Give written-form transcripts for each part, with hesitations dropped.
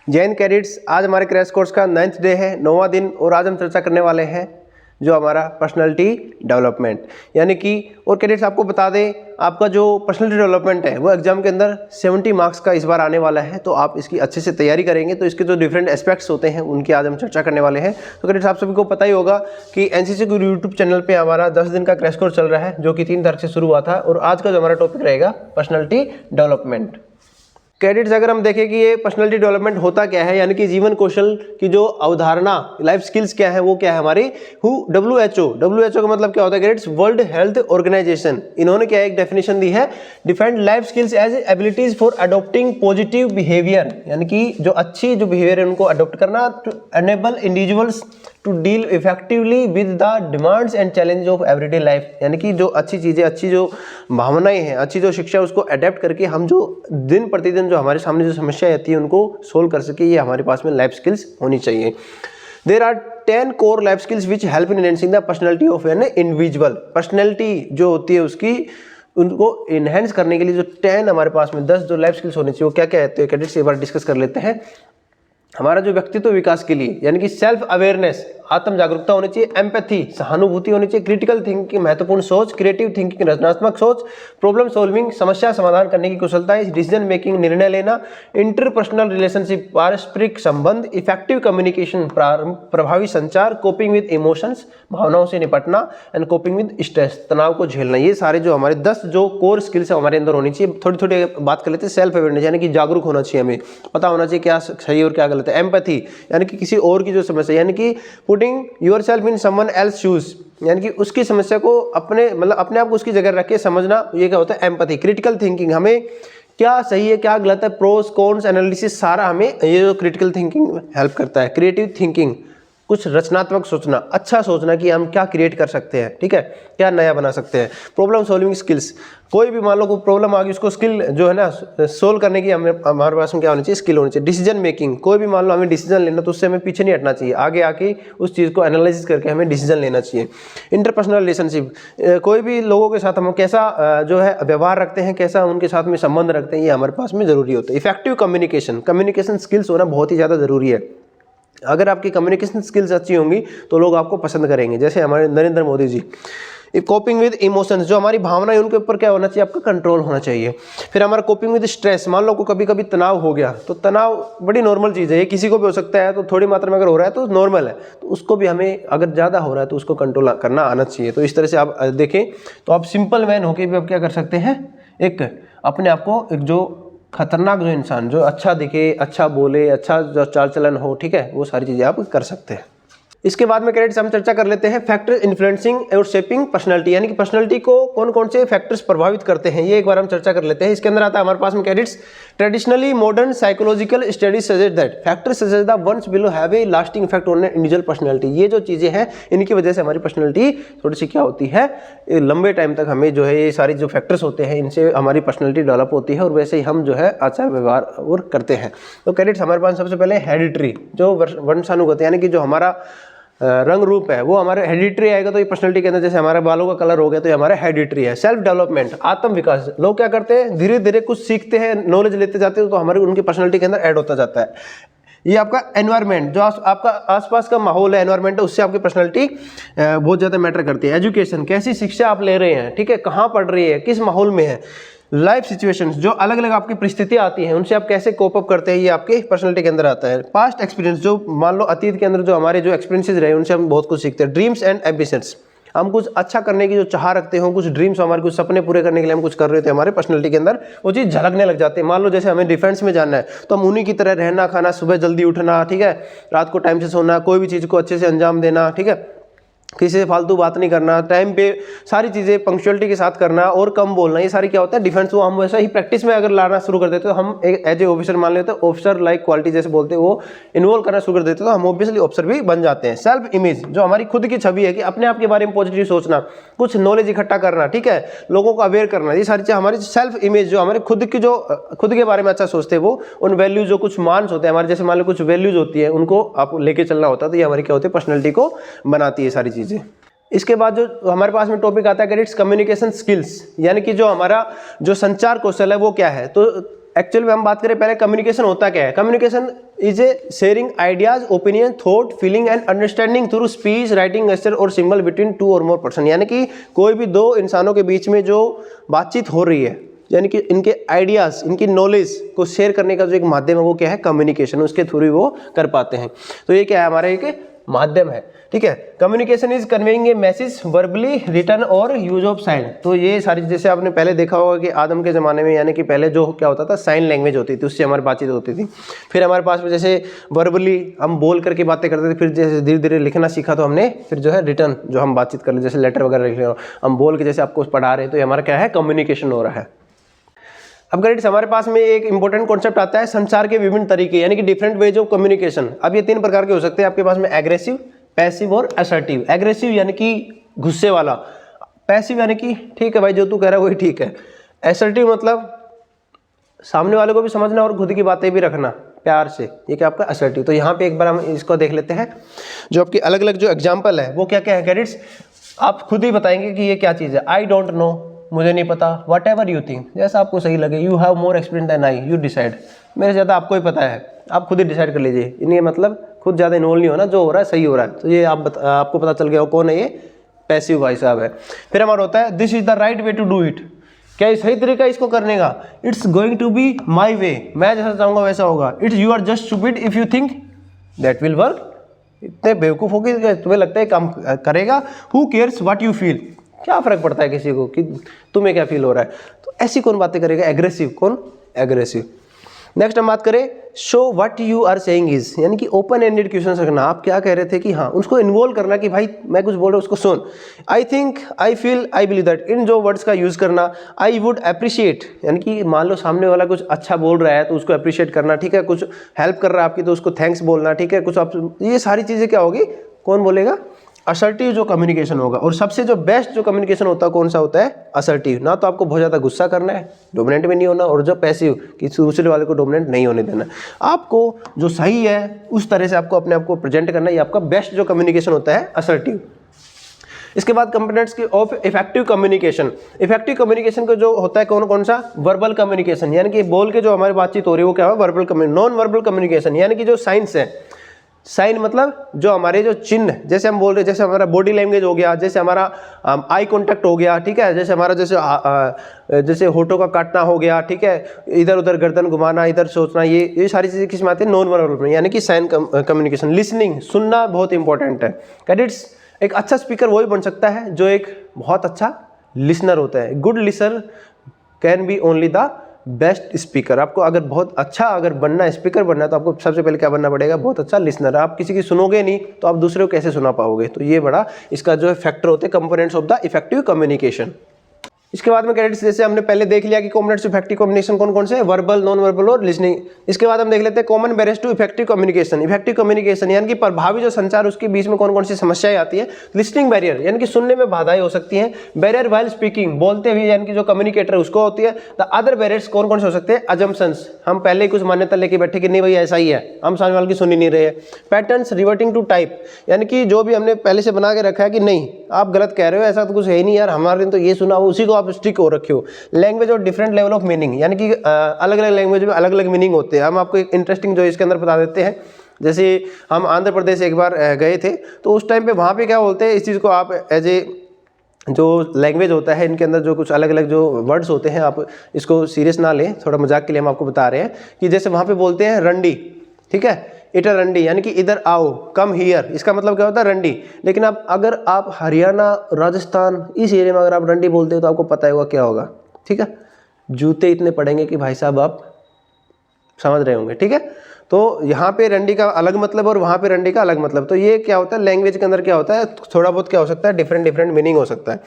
Jain cadets, आज हमारे crash course का 9th डे है, 9वां दिन, और आज हम चर्चा करने वाले हैं जो हमारा पर्सनालिटी डेवलपमेंट यानी कि। और कैडेट्स आपको बता दें, आपका जो पर्सनालिटी डेवलपमेंट है वो एग्जाम के अंदर 70 मार्क्स का इस बार आने वाला है, तो आप इसकी अच्छे से तैयारी करेंगे तो इसके जो डिफरेंट एस्पेक्ट्स होते हैं उनकी आज हम चर्चा करने वाले हैं। तो कैडेट्स आप सभी को पता ही होगा कि एनसीसी गुरु यूट्यूब चैनल पे हमारा 10 दिन का क्रैश कोर्स चल रहा है जो कि 3 तारीख से शुरू हुआ था, और आज का जो हमारा टॉपिक रहेगा पर्सनालिटी डेवलपमेंट। कैडेट्स अगर हम देखें कि ये पर्सनालिटी डेवलपमेंट होता क्या है, यानी कि जीवन कौशल की जो अवधारणा, लाइफ स्किल्स क्या है, वो क्या है हमारी WHO का मतलब क्या होता है कैडेट्स? World health organisation. इन्होंने क्या एक डेफिनेशन दी है, defined life skills as abilities for adopting positive behaviour, यानी कि जो अच्छी जो बिहेवियर है उनको अडॉप्ट करना, to enable individuals to deal effectively with the demands and challenge of everyday life, यानी कि जो अच्छी चीज़ें, अच्छी जो भावनाएं हैं, अच्छी जो शिक्षा है उसको अडेप्ट करके हम जो दिन प्रतिदिन जो हमारे सामने जो समस्याएं आती है उनको सोल्व कर सके, ये हमारे पास में लाइफ स्किल्स होनी चाहिए। There are 10 core life skills which help in enhancing the personality of an individual. Personality जो होती है उसकी, उनको इनहेंस करने के लिए जो 10 हमारे पास में 10 जो लाइफ स्किल्स होने चाहिए वो क्या क्या है, तो कैडेट्स एक बार डिस्कस कर लेते हैं। हमारा जो व्यक्तित्व विकास के लिए, यानी कि सेल्फ अवेयरनेस, आत्म जागरूकता होनी चाहिए, एम्पैथी, सहानुभूति होनी चाहिए, क्रिटिकल थिंकिंग, महत्वपूर्ण सोच, क्रिएटिव थिंकिंग, रचनात्मक सोच, प्रॉब्लम सॉल्विंग, समस्या समाधान करने की कुशलता, डिसीजन मेकिंग, निर्णय लेना, इंटरपर्सनल रिलेशनशिप, पारस्परिक संबंध, इफेक्टिव कम्युनिकेशन, प्रभावी संचार, कोपिंग विद इमोशंस, भावनाओं से निपटना, एंड कोपिंग विद स्ट्रेस, तनाव को झेलना। ये सारे जो हमारे 10 जो कोर स्किल्स है हमारे अंदर होनी चाहिए। थोड़ी थोड़ी बात कर लेते हैं। सेल्फ अवेयरनेस, यानी कि जागरूक होना चाहिए, हमें पता होना चाहिए क्या सही और क्या गलत है। एम्पैथी, यानी कि किसी और की जो समस्या, यानी कि putting yourself in someone else shoes, यानी कि उसकी समस्या को अपने मतलब अपने आप को उसकी जगह रख के समझना, ये क्या होता है? एम्पैथी। क्रिटिकल थिंकिंग, हमें क्या सही है क्या गलत है, प्रोस कॉन्स एनालिसिस, सारा हमें ये जो क्रिटिकल थिंकिंग हेल्प करता है। क्रिएटिव थिंकिंग, कुछ रचनात्मक सोचना, अच्छा सोचना कि हम क्या क्रिएट कर सकते हैं, ठीक है, क्या नया बना सकते हैं। प्रॉब्लम सॉल्विंग स्किल्स, कोई भी मान लो कोई प्रॉब्लम आ गई, उसको स्किल जो है ना सोल्व करने की हमारे पास में क्या होनी चाहिए? स्किल होनी चाहिए। डिसीजन मेकिंग, कोई भी मान लो हमें डिसीजन लेना तो उससे हमें पीछे नहीं हटना चाहिए, आगे आके उस चीज़ को एनालिसिस करके हमें डिसीजन लेना चाहिए। इंटरपर्सनल रिलेशनशिप, कोई भी लोगों के साथ हम कैसा जो है व्यवहार रखते हैं, कैसा उनके साथ में संबंध रखते हैं, ये हमारे पास में जरूरी होता है। इफेक्टिव कम्युनिकेशन, कम्युनिकेशन स्किल्स होना बहुत ही ज़्यादा जरूरी है। अगर आपकी कम्युनिकेशन स्किल्स अच्छी होंगी तो लोग आपको पसंद करेंगे, जैसे हमारे Narendra Modi ji. Coping with emotions, जो हमारी भावनाएं उनके ऊपर क्या होना चाहिए? आपका कंट्रोल होना चाहिए। फिर हमारा कोपिंग विद स्ट्रेस, मान लो को कभी कभी तनाव हो गया, तो तनाव बड़ी नॉर्मल चीज़ है, ये किसी को भी हो सकता है, तो थोड़ी मात्रा में अगर हो रहा है तो नॉर्मल है, तो उसको भी हमें अगर ज़्यादा हो रहा है तो उसको कंट्रोल करना आना चाहिए। तो इस तरह से आप देखें तो आप सिंपल मैन होकर भी आप क्या कर सकते हैं? एक अपने आप को एक जो खतरनाक जो इंसान, जो अच्छा दिखे, अच्छा बोले, अच्छा जो चाल चलन हो, ठीक है, वो सारी चीज़ें आप कर सकते हैं। इसके बाद में कैडेट्स हम चर्चा कर लेते हैं फैक्टर्स इन्फ्लुएंसिंग और शेपिंग पर्सनालिटी, यानी कि पर्सनालिटी को कौन कौन से फैक्टर्स प्रभावित करते हैं, ये एक बार हम चर्चा कर लेते हैं। इसके अंदर आता है हमारे पास में cadets, traditionally modern psychological studies suggest that factors such as the ones below have a lasting effect on individual personality. ये जो चीज़ें हैं इनकी वजह से हमारी पर्सनालिटी थोड़ी सी क्या होती है, लंबे टाइम तक हमें जो है ये सारी जो फैक्टर्स होते हैं इनसे हमारी पर्सनालिटी डेवलप होती है, और वैसे ही हम जो है आचार व्यवहार और करते हैं। तो कैडेट्स हमारे पास सबसे पहले हेरिडिटरी, जो वंशानुगत, यानी कि जो हमारा रंग रूप है वो हमारे हेरिडिटरी आएगा, तो ये पर्सनालिटी के अंदर, जैसे हमारे बालों का कलर हो गया तो ये हमारा हेरिडिटरी है। सेल्फ डेवलपमेंट, आत्म विकास, लोग क्या करते हैं? धीरे धीरे कुछ सीखते हैं, नॉलेज लेते जाते हैं, तो हमारी उनकी पर्सनालिटी के अंदर ऐड होता जाता है। ये आपका एनवायरनमेंट, जो आपका आसपास का माहौल है, एनवायरनमेंट है, उससे आपकी पर्सनालिटी बहुत ज़्यादा मैटर करती है। एजुकेशन, कैसी शिक्षा आप ले रहे हैं, ठीक है, कहाँ पढ़ रही है, किस माहौल में है। लाइफ सिचुएशंस, जो अलग अलग आपकी परिस्थितियां आती हैं उनसे आप कैसे कोप अप करते हैं, ये आपके पर्सनालिटी के अंदर आता है। पास्ट एक्सपीरियंस, जो मान लो अतीत के अंदर जो हमारे जो एक्सपीरियंसेस रहे उनसे हम बहुत कुछ सीखते हैं। ड्रीम्स एंड एम्बिशंस, हम कुछ अच्छा करने की जो चाह रखते हो, कुछ ड्रीम्स, हमारे कुछ सपने पूरे करने के लिए हम कुछ कर रहे थे, हमारे पर्सनालिटी के अंदर वो चीज़ झलकने लग जाते हैं। मान लो जैसे हमें डिफेंस में जाना है तो हम उन्हीं की तरह रहना, खाना, सुबह जल्दी उठना, ठीक है, रात को टाइम से सोना, कोई भी चीज़ को अच्छे से अंजाम देना, ठीक है, किसी से फालतू बात नहीं करना, टाइम पे सारी चीज़ें पंक्चुअलिटी के साथ करना और कम बोलना, ये सारी क्या होता है? डिफेंस। वो हम वैसा ही प्रैक्टिस में अगर लाना शुरू कर देते तो हम एक एज ए ऑफिसर मान लेते हैं, ऑफिसर लाइक क्वालिटी जैसे बोलते हैं, वो इन्वॉल्व करना शुरू कर देते तो हम ऑब्वियसली ऑफिसर भी बन जाते हैं। सेल्फ इमेज, जो हमारी खुद की छवि है कि अपने आप के बारे में पॉजिटिव सोचना, कुछ नॉलेज इकट्ठा करना, ठीक है, लोगों को अवेयर करना, ये सारी चीज़ हमारी सेल्फ इमेज, जो हमारे खुद की, जो खुद के बारे में अच्छा सोचते हैं, वो उन वैल्यूज, जो कुछ मान्स होते हैं हमारे, जैसे मान लो कुछ वैल्यूज होती है, उनको आप लेके चलना होता है, तो ये हमारी क्या होती है? पर्सनैलिटी को बनाती है सारी चीज़ें। इसके बाद जो हमारे पास में टॉपिक आता है कैडेट्स, कम्युनिकेशन स्किल्स, यानी कि जो हमारा जो संचार कौशल है वो क्या है। तो एक्चुअली में हम बात करें पहले कम्युनिकेशन होता क्या है। Communication is a sharing ideas, opinion, thought, feeling and understanding through speech, writing, gesture और symbol between two or more person. यानी कि कोई भी दो इंसानों के बीच में जो बातचीत हो रही है, यानी कि इनके आइडियाज़, इनकी नॉलेज को शेयर करने का जो एक माध्यम है वो क्या है, कम्युनिकेशन, उसके थ्रू ही वो कर पाते हैं। तो ये क्या है, हमारा एक माध्यम है, ठीक है। Communication is conveying a message verbally, written और यूज ऑफ साइन। तो ये सारी, जैसे आपने पहले देखा होगा कि आदम के ज़माने में, यानी कि पहले जो क्या होता था, साइन लैंग्वेज होती थी, उससे हमारी बातचीत होती थी। फिर हमारे पास में जैसे वर्बली हम बोल करके बातें करते थे, फिर जैसे धीरे धीरे लिखना सीखा तो हमने फिर जो है रिटन, जो हम बातचीत कर ले, जैसे लेटर वगैरह लिख रहे हो, हम बोल के जैसे आपको पढ़ा रहे हैं, तो ये हमारा क्या है, कम्युनिकेशन हो रहा है। अब गाइड्स हमारे पास में एक इंपॉर्टेंट कॉन्सेप्ट आता है संचार के विभिन्न तरीके, यानी कि डिफरेंट वेज ऑफ कम्युनिकेशन। अब ये 3 प्रकार के हो सकते हैं आपके पास में, एग्रेसिव, पैसिव और असर्टिव। एग्रेसिव यानी कि गुस्से वाला, पैसिव यानी कि ठीक है भाई जो तू कह रहा है वही ठीक है, असर्टिव मतलब सामने वाले को भी समझना और खुद की बातें भी रखना प्यार से, ये क्या आपका असर्टिव। तो यहाँ पे एक बार हम इसको देख लेते हैं, जो आपकी अलग अलग जो एग्जाम्पल है वो क्या क्या है गाइड्स, आप खुद ही बताएंगे कि ये क्या चीज़ है। आई डोंट नो, मुझे नहीं पता। वट एवर यू थिंक, जैसा आपको सही लगे। You have more experience than I, you decide, मेरे से ज़्यादा आपको ही पता है, आप खुद ही डिसाइड कर लीजिए। इन्हें मतलब खुद ज़्यादा इन्वॉल्व नहीं होना, जो हो रहा है सही हो रहा है। तो ये आपको पता चल गया हो कौन है, ये पैसिव भाई साहब है। फिर हमारा होता है this is the right way to do it, क्या ये सही तरीका इसको करने का। It's going to be my way, मैं जैसा चाहूँगा वैसा होगा। It's you are just stupid if you think that will work, इतने बेवकूफ़ हो कि तुम्हें लगता है काम करेगा। Who cares what you feel, क्या फ़र्क पड़ता है किसी को कि तुम्हें क्या फील हो रहा है। तो ऐसी कौन बातें करेगा, एग्रेसिव, कौन, एग्रेसिव। नेक्स्ट हम बात करें so what you are saying is, यानी कि ओपन एंडेड क्वेश्चन रखना, आप क्या कह रहे थे कि हाँ, उसको इन्वॉल्व करना कि भाई मैं कुछ बोल रहा हूँ उसको सुन। I think, I feel, I believe that, इन जो वर्ड्स का यूज़ करना। आई वुड अप्रिशिएट, यानी कि मान लो सामने वाला कुछ अच्छा बोल रहा है तो उसको अप्रिशिएट करना, ठीक है। कुछ हेल्प कर रहा है आपकी तो उसको थैंक्स बोलना, ठीक है। कुछ आप, ये सारी चीज़ें क्या होगी, कौन बोलेगा, असर्टिव जो कम्युनिकेशन होगा। और सबसे जो बेस्ट जो कम्युनिकेशन होता है कौन सा होता है, असर्टिव। ना तो आपको बहुत ज़्यादा गुस्सा करना है, डोमिनेंट में नहीं होना, और जो पैसिव, किसी दूसरे वाले को डोमिनेंट नहीं होने देना। आपको जो सही है उस तरह से आपको अपने आप को प्रेजेंट करना, ये आपका बेस्ट जो कम्युनिकेशन होता है, असर्टिव। इसके बाद कंपोनेंट्स की of effective communication. Effective communication का जो होता है कौन कौन सा, वर्बल कम्युनिकेशन, यानी कि बोल के जो हमारी बातचीत हो रही है वो क्या है, verbal communication. Non verbal communication, यानी कि जो साइंस है, साइन मतलब जो हमारे जो चिन्ह, जैसे हम बोल रहे हैं, जैसे हमारा बॉडी लैंग्वेज हो गया, जैसे हमारा आई कांटेक्ट हो गया, ठीक है। जैसे हमारा जैसे होठों का काटना हो गया, ठीक है। इधर उधर गर्दन घुमाना, इधर सोचना, ये सारी चीज़ें किस में आती है, नॉन वर्बल में, यानी कि साइन कम्युनिकेशन। लिसनिंग, सुनना बहुत इंपॉर्टेंट है कैडेट्स। एक अच्छा स्पीकर वही बन सकता है जो एक बहुत अच्छा लिसनर होता है। Good listener can be only the best speaker. आपको अगर बहुत अच्छा अगर बनना है, स्पीकर बनना है, तो आपको सबसे पहले क्या बनना पड़ेगा, बहुत अच्छा लिसनर। आप किसी की सुनोगे नहीं तो आप दूसरे को कैसे सुना पाओगे। तो ये बड़ा इसका जो है फैक्टर होते हैं, components of the effective communication. इसके बाद में कैडेट्स, जैसे हमने पहले देख लिया कि कंपोनेंट्स ऑफ इफेक्टिव कम्युनिकेशन कौन कौन से, वर्बल, नॉन वर्बल और लिसनिंग। इसके बाद हम देख लेते हैं common barriers to effective communication. Effective communication यानी कि प्रभावी जो संचार, उसके बीच में कौन कौन सी समस्याएं आती है। लिसनिंग बैरियर, यानी कि सुनने में बाधाएं हो सकती हैं। बैरियर वाइल स्पीकिंग, बोलते हुए, यानी कि जो कम्युनिकेटर है उसको होती है। द अदर बैरियर्स कौन कौन से हो सकते हैं, अजम्पशंस, हम पहले ही कुछ मान्यता लेके बैठे कि नहीं भाई ऐसा ही है, हम सामने वाले की सुन ही नहीं रहे। पैटर्न्स रिवर्टिंग टू टाइप, यानी कि जो भी हमने पहले से बना के रखा है कि नहीं आप गलत कह रहे हो, ऐसा तो कुछ है ही नहीं यार, हमारे ने तो ये सुना, उसी को आप स्टिक हो रखे हो। लैंग्वेज और डिफरेंट लेवल ऑफ मीनिंग, यानी कि अलग अलग लैंग्वेज में अलग अलग मीनिंग होते हैं। हम आपको एक इंटरेस्टिंग जो इसके अंदर बता देते हैं। जैसे हम आंध्र प्रदेश एक बार गए थे, तो उस टाइम पे वहाँ पे क्या बोलते हैं, इस चीज़ को आप एज ए जो लैंग्वेज होता है, इनके अंदर जो कुछ अलग अलग जो वर्ड्स होते हैं, आप इसको सीरियस ना लें, थोड़ा मजाक के लिए हम आपको बता रहे हैं कि जैसे वहाँ पे बोलते हैं रंडी, ठीक है, इट रंडी, यानी कि इधर आओ, कम हियर, इसका मतलब क्या होता है, रंडी। लेकिन अगर आप हरियाणा, राजस्थान, इस एरिया में अगर आप रंडी बोलते हो तो आपको पता होगा क्या होगा, ठीक है, जूते इतने पड़ेंगे कि भाई साहब आप समझ रहे होंगे, ठीक है। तो यहाँ पे रंडी का अलग मतलब और वहाँ पे रंडी का अलग मतलब। तो ये क्या होता है, लैंग्वेज के अंदर क्या होता है, थोड़ा बहुत क्या हो सकता है, डिफरेंट मीनिंग हो सकता है।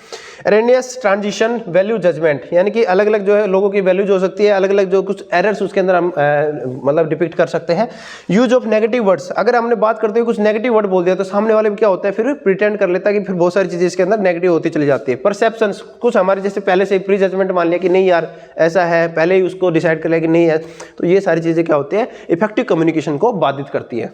एरेनियस ट्रांजिशन वैल्यू जजमेंट, यानी कि अलग अलग जो है लोगों की वैल्यूज हो सकती है, अलग अलग जो कुछ एरर्स उसके अंदर हम मतलब डिपिक्ट कर सकते हैं। यूज ऑफ नेगेटिव वर्ड्स, अगर हमने बात करते हुए कुछ नेगेटिव वर्ड बोल दिया तो सामने वाले में क्या होता है, फिर प्रिटेंड कर लेता है कि फिर बहुत सारी चीज़ें इसके अंदर नेगेटिव होती चली जाती है। परसेप्शंस, कुछ हमारे जैसे पहले से प्री जजमेंट मान लिया कि नहीं यार ऐसा है, पहले ही उसको डिसाइड कर लिया कि नहीं है। तो ये सारी चीज़ें क्या होती है, इफेक्टिव कम्युनिकेशन को बाधित करती है।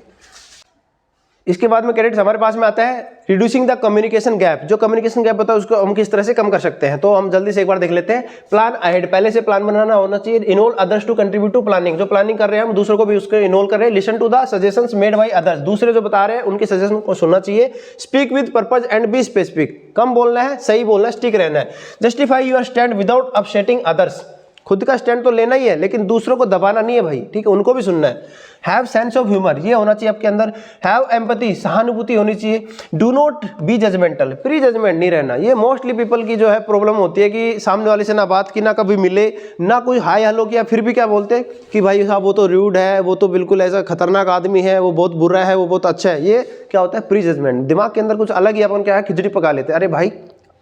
इसके बाद में कैडेट्स हमारे पास में आता है रिड्यूसिंग द कम्युनिकेशन गैप। जो कम्युनिकेशन गैप होता है उसको हम किस तरह से कम कर सकते हैं, तो हम जल्दी से एक बार देख लेते हैं। प्लान अहेड, पहले से प्लान बनाना होना चाहिए। Involve others to contribute to planning, जो प्लानिंग कर रहे हैं हम दूसरों को भी उसको इन्वॉल्व कर रहे हैं। Listen to the suggestions made by others, दूसरे जो बता रहे हैं उनके सजेशन को सुनना चाहिए। Speak with purpose and be specific, कम बोलना है, सही बोलना है, स्टिक रहना है। Justify your stand without upsetting others, खुद का स्टैंड तो लेना ही है लेकिन दूसरों को दबाना नहीं है भाई, ठीक है, उनको भी सुनना है। हैव सेंस ऑफ ह्यूमर, ये होना चाहिए आपके अंदर। हैव एम्पैथी, सहानुभूति होनी चाहिए। Do not be judgemental, pre judgement नहीं रहना। ये मोस्टली पीपल की जो है प्रॉब्लम होती है कि सामने वाले से ना बात की, ना कभी मिले, ना कोई हाय हेलो किया, फिर भी क्या बोलते हैं कि भाई साहब वो तो रूड है, वो तो बिल्कुल ऐसा खतरनाक आदमी है, वो बहुत बुरा है, वो बहुत अच्छा है। ये क्या होता है, प्री जजमेंट। दिमाग के अंदर कुछ अलग ही अपन क्या है, खिचड़ी पका लेते हैं। अरे भाई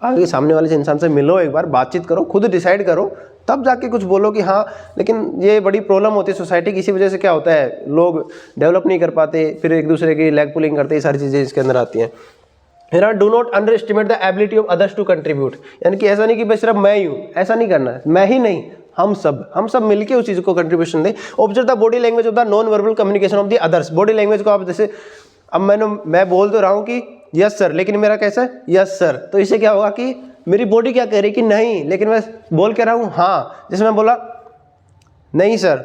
आगे सामने वाले से इंसान से मिलो, एक बार बातचीत करो, खुद डिसाइड करो, तब जाके कुछ बोलो कि हाँ। लेकिन ये बड़ी प्रॉब्लम होती है सोसाइटी की, इसी वजह से क्या होता है, लोग डेवलप नहीं कर पाते, फिर एक दूसरे की लेग पुलिंग करते, ये सारी चीज़ें इसके अंदर आती हैं। फिर do not underestimate the ability of others to contribute, यानी कि ऐसा नहीं कि बस सिर्फ मैं ही हूँ, ऐसा नहीं करना है। मैं ही नहीं, हम सब मिलके उस चीज़ को कंट्रीब्यूशन दें। Observe the body language of the non verbal communication of the others, body language को आप जैसे, अब मैं बोल तो रहा हूँ कि यस सर, लेकिन मेरा कैसा है, यस सर, तो इससे क्या होगा कि मेरी बॉडी क्या कह रही है कि नहीं, लेकिन मैं बोल के रहा हूँ हाँ। जैसे मैं बोला नहीं सर,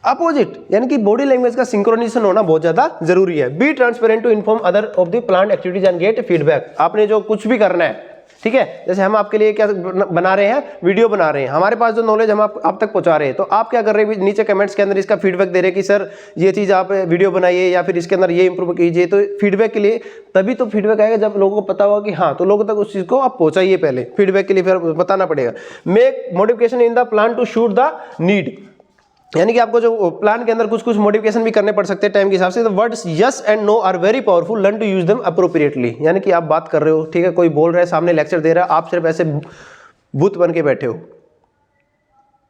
अपोजिट, यानी कि बॉडी लैंग्वेज का सिंक्रोनाइजेशन होना बहुत ज़्यादा जरूरी है। Be transparent to inform other of the planned activities and get feedback, आपने जो कुछ भी करना है, ठीक है, जैसे हम आपके लिए क्या बना रहे हैं, वीडियो बना रहे हैं, हमारे पास जो नॉलेज हम आप तक पहुंचा रहे हैं, तो आप क्या कर रहे हैं, नीचे कमेंट्स के अंदर इसका फीडबैक दे रहे हैं कि सर ये चीज़ आप वीडियो बनाइए या फिर इसके अंदर ये इंप्रूव कीजिए। तो फीडबैक के लिए तभी तो फीडबैक आएगा जब लोगों को पता होगा कि हाँ, तो लोगों तक उस चीज़ को आप पहुंचाइए पहले, फीडबैक के लिए फिर बताना पड़ेगा। Make modification in the plan to shoot the need, यानी कि आपको जो प्लान के अंदर कुछ मॉडिफिकेशन भी करने पड़ सकते हैं टाइम के हिसाब से। The words yes and no are very powerful, learn to use them appropriately, यानी कि आप बात कर रहे हो, ठीक है, कोई बोल रहा है सामने, लेक्चर दे रहा है, आप सिर्फ ऐसे भूत बन के बैठे हो,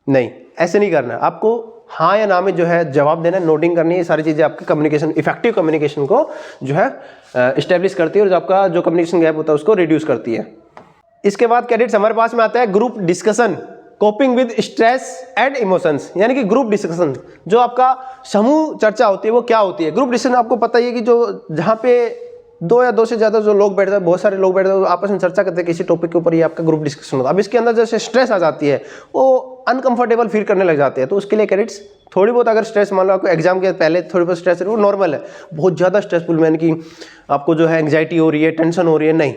नहीं, ऐसे नहीं करना। आपको हाँ या ना में जो है जवाब देना है, नोटिंग करनी है, ये सारी चीजें आपके कम्युनिकेशन, इफेक्टिव कम्युनिकेशन को जो है एस्टेब्लिश करती है और आपका जो कम्युनिकेशन गैप होता है उसको रिड्यूस करती है। इसके बाद कैडेट्स हमारे पास में आता है group discussion, coping with stress and emotions, यानी कि ग्रुप डिस्कशन, जो आपका समूह चर्चा होती है वो क्या होती है। ग्रुप डिस्कशन आपको पता ही है कि जो जहाँ पे दो या दो से ज़्यादा जो लोग बैठते हैं, बहुत सारे लोग बैठते हैं, आपस में चर्चा करते हैं किसी टॉपिक के ऊपर, ये आपका ग्रुप डिस्कशन होता है। अब इसके अंदर जैसे स्ट्रेस आ जाती है, वो अनकंफर्टेबल फील करने लग जाते हैं, तो उसके लिए कैडेट्स थोड़ी बहुत अगर स्ट्रेस, मान लो आपको एग्जाम के पहले थोड़ी बहुत स्ट्रेस है, वो नॉर्मल है। बहुत ज़्यादा स्ट्रेसफुल, यानी कि आपको जो है एंग्जाइटी हो रही है, टेंशन हो रही है, नहीं,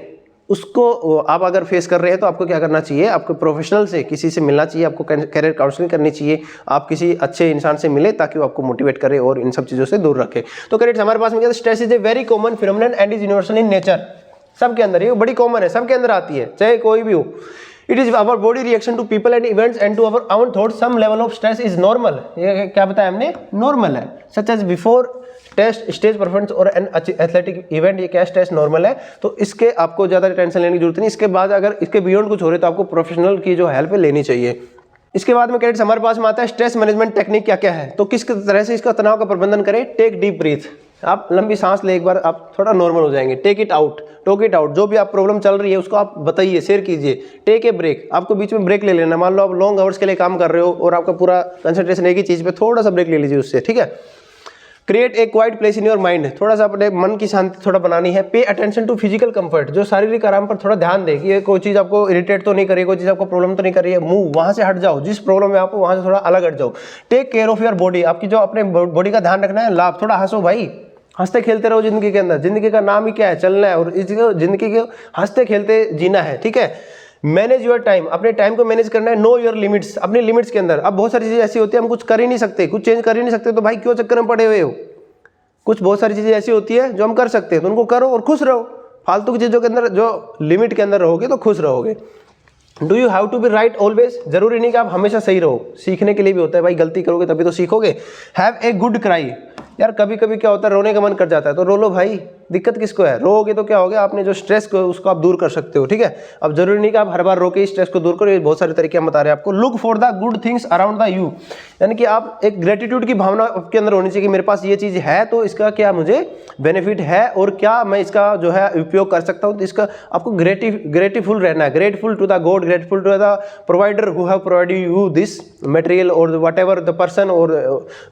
उसको आप अगर फेस कर रहे हैं तो आपको क्या करना चाहिए, आपको प्रोफेशनल से किसी से मिलना चाहिए, आपको कैरियर काउंसलिंग करनी चाहिए, आप किसी अच्छे इंसान से मिले ताकि वो आपको मोटिवेट करे और इन सब चीज़ों से दूर रखे। तो कैडेट्स हमारे पास में क्या, stress is a very common phenomenon and is universal in nature, सबके अंदर, ये बड़ी कॉमन है, सबके अंदर आती है, चाहे कोई भी हो। It is our body reaction to people and events and to our own thoughts, some level of stress is normal, ये क्या बताया हमने, नॉर्मल है। Such as before test, stage performance और एन एथलेटिक इवेंट, ये क्या टेस्ट नॉर्मल है, तो इसके आपको ज़्यादा टेंशन लेने की जरूरत नहीं। इसके बाद अगर इसके बियॉन्ड कुछ हो रहे तो आपको प्रोफेशनल की जो हेल्प लेनी चाहिए। इसके बाद में कैडेट्स हमारे पास में आता है स्ट्रेस मैनेजमेंट टेक्निक क्या क्या है, तो किस तरह से इसका तनाव का प्रबंधन करें। टेक डीप ब्रीथ, आप लंबी सांस ले, एक बार आप थोड़ा नॉर्मल हो जाएंगे। Take it out, talk it out, जो भी आप प्रॉब्लम चल रही है उसको आप बताइए, शेयर कीजिए। टेक ए ब्रेक, आपको बीच में ब्रेक ले लेना, मान लो आप लॉन्ग आवर्स के लिए काम कर रहे हो और आपका पूरा कंसंट्रेशन एक ही चीज़ पे, थोड़ा सा ब्रेक ले लीजिए उससे, ठीक है। Create a quite place in your mind, थोड़ा सा अपने मन की शांति थोड़ा बनानी है। Pay attention to physical comfort, जो शारीरिक आराम पर थोड़ा ध्यान दे कि ये कोई चीज़ आपको इरिटेट तो नहीं कर रही है, कोई चीज़ आपको प्रॉब्लम तो नहीं कर रही है, मूव, वहाँ से हट जाओ, जिस प्रॉब्लम में आपको वहाँ से थोड़ा अलग हट जाओ। Take care of your body, आपकी जो अपने बॉडी का ध्यान रखना है। लाभ, थोड़ा हंसो भाई, हंसते खेलते रहो जिंदगी के अंदर, जिंदगी का नाम ही क्या है, चलना है, और इस जिंदगी को हंसते खेलते जीना है, ठीक है। मैनेज योर टाइम, अपने टाइम को मैनेज करना है। नो योर लिमिट्स, अपनी लिमिट्स के अंदर। अब बहुत सारी चीज़ें ऐसी होती है हम कुछ कर ही नहीं सकते, कुछ चेंज कर ही नहीं सकते, तो भाई क्यों चक्कर में पड़े हुए हो। कुछ बहुत सारी चीज़ें ऐसी होती है जो हम कर सकते हैं, तो उनको करो और खुश रहो। फालतू की चीज़ों के अंदर जो लिमिट के अंदर रहोगे तो खुश रहोगे। Do you have to be right always, जरूरी नहीं कि आप हमेशा सही रहो, सीखने के लिए भी होता है भाई, गलती करोगे तभी तो सीखोगे। हैव ए गुड क्राई, यार कभी कभी क्या होता है, रोने का मन कर जाता है तो रो लो भाई, दिक्कत किसको है, रोओगे तो क्या हो गया, आपने जो स्ट्रेस को उसको आप दूर कर सकते हो, ठीक है। अब जरूरी नहीं कि आप हर बार रो के स्ट्रेस को दूर करो, ये बहुत सारे तरीके हम बता रहे हैं आपको। Look for the good things around the you, यानी कि आप एक ग्रेटिट्यूड की भावना आपके अंदर होनी चाहिए कि मेरे पास ये चीज़ है तो इसका क्या मुझे बेनिफिट है और क्या मैं इसका जो है उपयोग कर सकता हूँ, तो इसका आपको ग्रेटिफुल रहना है। Grateful to the god, grateful to the provider who have provided you this material और वट एवर द पर्सन और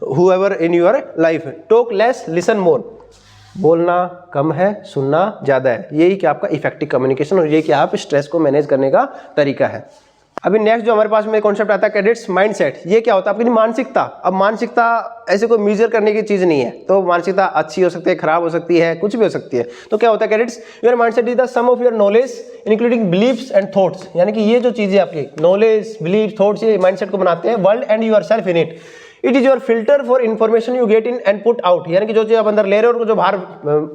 whoever in your life. Talk less, listen more, बोलना कम है, सुनना ज़्यादा है। यही कि आपका इफेक्टिव कम्युनिकेशन और ये कि आप स्ट्रेस को मैनेज करने का तरीका है। अभी नेक्स्ट जो हमारे पास में कॉन्सेप्ट आता है कैडेट्स माइंडसेट। ये क्या होता है? आपकी मानसिकता। अब मानसिकता ऐसे कोई मेजर करने की चीज़ नहीं है, तो मानसिकता अच्छी हो सकती है, खराब हो सकती है, कुछ भी हो सकती है। तो क्या होता है cadets? Your mindset is the sum of your knowledge including beliefs and thoughts. यानी कि ये जो चीज़ें आपकी नॉलेज, बिलीव, थॉट्स, ये माइंडसेट को बनाते हैं। World and yourself in it. It is your filter for information you get in and put out. यानी कि जो चीज़ आप अंदर ले रहे हो और जो बाहर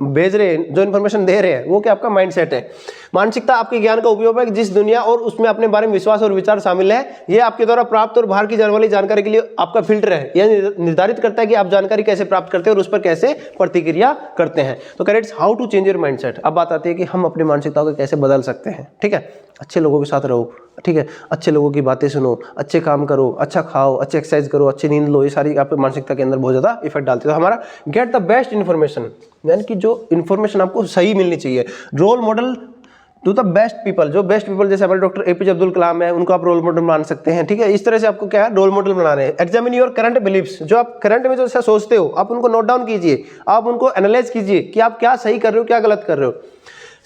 भेज रहे हैं, जो इन्फॉर्मेशन दे रहे हैं, वो क्या आपका माइंडसेट है। मानसिकता आपके ज्ञान का उपयोग है कि जिस दुनिया और उसमें अपने बारे में विश्वास और विचार शामिल है, ये आपके द्वारा प्राप्त और बाहर की जाने वाली जानकारी के लिए आपका फिल्टर है। यह निर्धारित करता है कि आप जानकारी कैसे प्राप्त करते हैं और उस पर कैसे प्रतिक्रिया करते हैं। तो cadets, how to change your mindset. अब बात आती है कि हम अपनी मानसिकता को कैसे बदल सकते हैं। ठीक है, अच्छे लोगों के साथ रहो, ठीक है, अच्छे लोगों की बातें सुनो, अच्छे काम करो, अच्छा खाओ, अच्छे एक्सरसाइज करो, अच्छी नींद लो। ये सारी आपकी मानसिकता के अंदर बहुत ज़्यादा इफेक्ट डालती है। तो हमारा गेट द बेस्ट इन्फॉर्मेशन, यानी कि जो इन्फॉर्मेशन आपको सही मिलनी चाहिए। Role model to the best people. जो बेस्ट पीपल, जैसे हमारे डॉक्टर APJ अब्दुल कलाम है, उनको आप रोल मॉडल मान सकते हैं। ठीक है, इस तरह से आपको क्या है, रोल मॉडल बनाने हैं। Examine your current beliefs. जो आप करंट में जो ऐसा सोचते हो, आप उनको नोट डाउन कीजिए, आप उनको एनालाइज कीजिए कि आप क्या सही कर रहे हो, क्या गलत कर रहे हो।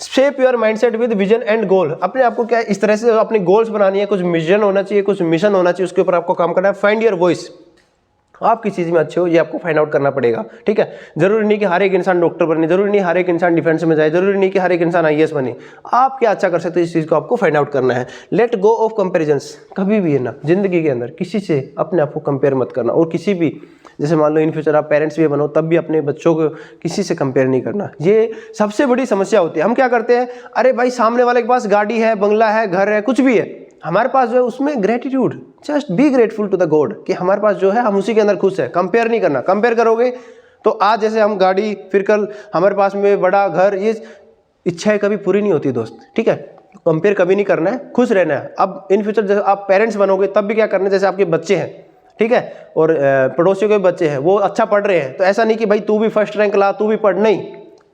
Shape your mindset with vision and goal. अपने आपको क्या इस तरह से अपनी गोल्स बनानी है, कुछ विजन होना चाहिए, कुछ मिशन होना चाहिए, उसके ऊपर आपको काम करना है। Find your voice. आप किस चीज़ में अच्छे हो ये आपको फाइंड आउट करना पड़ेगा। ठीक है, जरूरी नहीं कि हर एक इंसान डॉक्टर बने, जरूरी नहीं हर एक इंसान डिफेंस में जाए, जरूरी नहीं कि हर एक इंसान IAS बने। आप क्या अच्छा कर सकते हो, इस चीज़ को आपको फाइंड आउट करना है। Let go of comparisons. कभी भी है ना जिंदगी के अंदर किसी से अपने आप को कंपेयर मत करना। और किसी भी, जैसे मान लो इन फ्यूचर आप पेरेंट्स भी बनो, तब भी अपने बच्चों को किसी से कंपेयर नहीं करना। ये सबसे बड़ी समस्या होती है। हम क्या करते हैं, अरे भाई सामने वाले के पास गाड़ी है, बंगला है, घर है, कुछ भी है, हमारे पास जो है उसमें gratitude, just be grateful to the god कि हमारे पास जो है हम उसी के अंदर खुश है। कंपेयर नहीं करना। कंपेयर करोगे तो आज जैसे हम गाड़ी, फिर कल हमारे पास में बड़ा घर, ये इच्छाएं कभी पूरी नहीं होती दोस्त। ठीक है, कंपेयर कभी नहीं करना है, खुश रहना है। अब इन फ्यूचर जैसे आप पेरेंट्स बनोगे तब भी क्या करना है, जैसे आपके बच्चे हैं, ठीक है, और पड़ोसियों के बच्चे हैं, वो अच्छा पढ़ रहे हैं, तो ऐसा नहीं कि भाई तू भी फर्स्ट रैंक ला, तू भी पढ़, नहीं,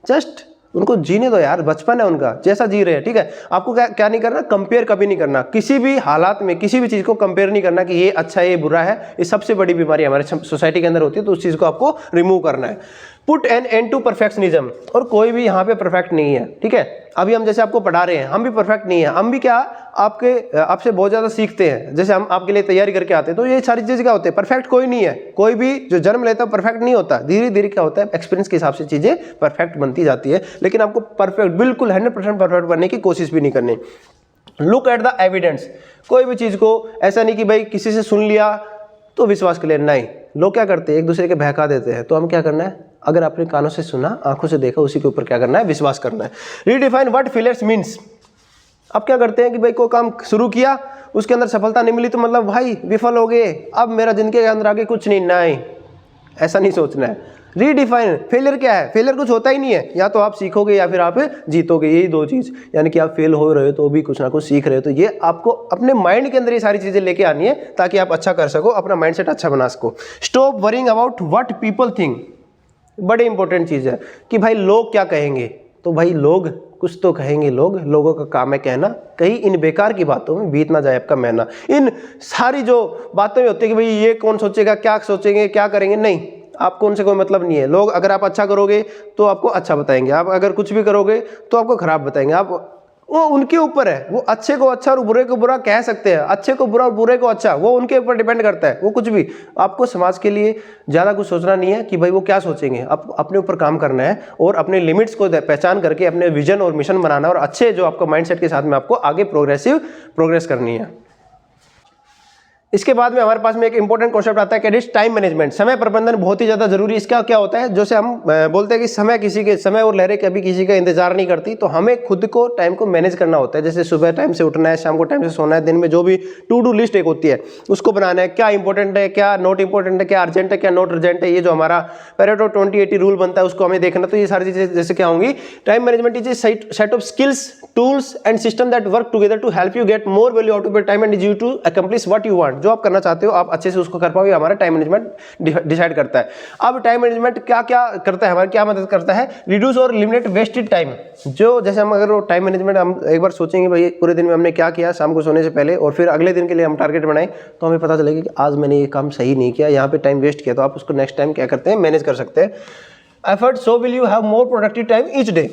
जस्ट उनको जीने दो यार, बचपन है उनका, जैसा जी रहे हैं। ठीक है, आपको क्या नहीं करना, कंपेयर कभी नहीं करना। किसी भी हालात में किसी भी चीज़ को कंपेयर नहीं करना कि ये अच्छा है, ये बुरा है। ये सबसे बड़ी बीमारी हमारे सोसाइटी के अंदर होती है, तो उस चीज़ को आपको रिमूव करना है। Put an end to perfectionism. और कोई भी यहाँ पे परफेक्ट नहीं है। ठीक है, अभी हम जैसे आपको पढ़ा रहे हैं, हम भी परफेक्ट नहीं है। हम भी क्या आपसे बहुत ज़्यादा सीखते हैं। जैसे हम आपके लिए तैयारी करके आते हैं, तो ये सारी चीज़ें क्या होते हैं, परफेक्ट कोई नहीं है। कोई भी जो जन्म लेता है परफेक्ट नहीं होता। धीरे धीरे क्या होता है, एक्सपीरियंस के हिसाब से चीज़ें परफेक्ट बनती जाती है। लेकिन आपको परफेक्ट, बिल्कुल 100% परफेक्ट बनने की कोशिश भी नहीं करनी। Look at the evidence. कोई भी चीज़ को ऐसा नहीं कि भाई किसी से सुन लिया तो विश्वास कर लिया, नहीं। लोग क्या करते हैं, एक दूसरे के बहका देते हैं। तो हम क्या करना है, अगर आपने कानों से सुना, आंखों से देखा, उसी के ऊपर क्या करना है, विश्वास करना है। Redefine what failures means. अब क्या करते हैं कि भाई कोई काम शुरू किया, उसके अंदर सफलता नहीं मिली तो मतलब भाई विफल हो गए, अब मेरा जिंदगी के अंदर आगे कुछ नहीं, ऐसा नहीं सोचना है। रीडिफाइन फेलियर क्या है, फेलियर कुछ होता ही नहीं है, या तो आप सीखोगे या फिर आप जीतोगे, यही दो चीज़। यानी कि आप फेल हो रहे हो तो भी कुछ ना कुछ सीख रहे हो। तो ये आपको अपने माइंड के अंदर ये सारी चीज़ें लेके आनी है ताकि आप अच्छा कर सको, अपना माइंडसेट अच्छा बना सको। Stop worrying about what people think. बड़ी इंपॉर्टेंट चीज़ है कि भाई लोग क्या कहेंगे। तो भाई लोग कुछ तो कहेंगे, लोगों का काम है कहना। कहीं इन बेकार की बातों में बीत ना जाए आपका महीना। इन सारी जो बातें होती है कि भाई ये कौन सोचेगा, क्या सोचेंगे, क्या करेंगे, नहीं, आपको उनसे कोई मतलब नहीं है। लोग अगर आप अच्छा करोगे तो आपको अच्छा बताएंगे, आप अगर कुछ भी करोगे तो आपको खराब बताएंगे। आप वो उनके ऊपर है, वो अच्छे को अच्छा और बुरे को बुरा कह सकते हैं, अच्छे को बुरा और बुरे को अच्छा, वो उनके ऊपर डिपेंड करता है। वो कुछ भी, आपको समाज के लिए ज़्यादा कुछ सोचना नहीं है कि भाई वो क्या सोचेंगे। आप अपने ऊपर काम करना है और अपने लिमिट्स को पहचान करके अपने विजन और मिशन बनाना, और अच्छे जो आपका माइंडसेट के साथ में आपको आगे प्रोग्रेस करनी है। इसके बाद में हमारे पास में एक इंपॉर्टेंट कॉन्सेप्ट आता है कैडेट्स, टाइम मैनेजमेंट। समय प्रबंधन बहुत ही ज़्यादा जरूरी है। इसका क्या होता है, जैसे हम बोलते हैं कि समय और लहरें कभी किसी का इंतजार नहीं करती, तो हमें खुद को टाइम को मैनेज करना होता है। जैसे सुबह टाइम से उठना है, शाम को टाइम से सोना है, दिन में जो भी टू डू लिस्ट एक होती है उसको बनाना है। क्या इंपॉर्टेंट है, क्या नॉट इंपॉर्टेंट है, क्या अर्जेंट है, क्या नॉट अर्जेंट है। ये जो हमारा पेरेटो 20-80 रूल बनता है उसको हमें देखना। तो ये सारी चीज़ें जैसे क्या होंगी, time management is a set of skills, tools and system that work together to help you get more value out of your time and is you to accomplish what you want. जो आप करना चाहते हो आप अच्छे से उसको कर पाओगे, हमारा टाइम मैनेजमेंट डिसाइड करता है। अब टाइम मैनेजमेंट क्या क्या करता है, हमारी क्या मदद करता है, रिड्यूस और एलिमिनेट वेस्टेड टाइम। जो जैसे हम अगर टाइम मैनेजमेंट हम एक बार सोचेंगे भाई पूरे दिन में हमने क्या किया, शाम को सोने से पहले, और फिर अगले दिन के लिए हम टारगेट बनाएं, तो हमें पता चलेगा कि आज मैंने ये काम सही नहीं किया, यहाँ पे टाइम वेस्ट किया, तो आप उसको नेक्स्ट टाइम क्या करते हैं, मैनेज कर सकते हैं। effort, so will you have more productive time each day.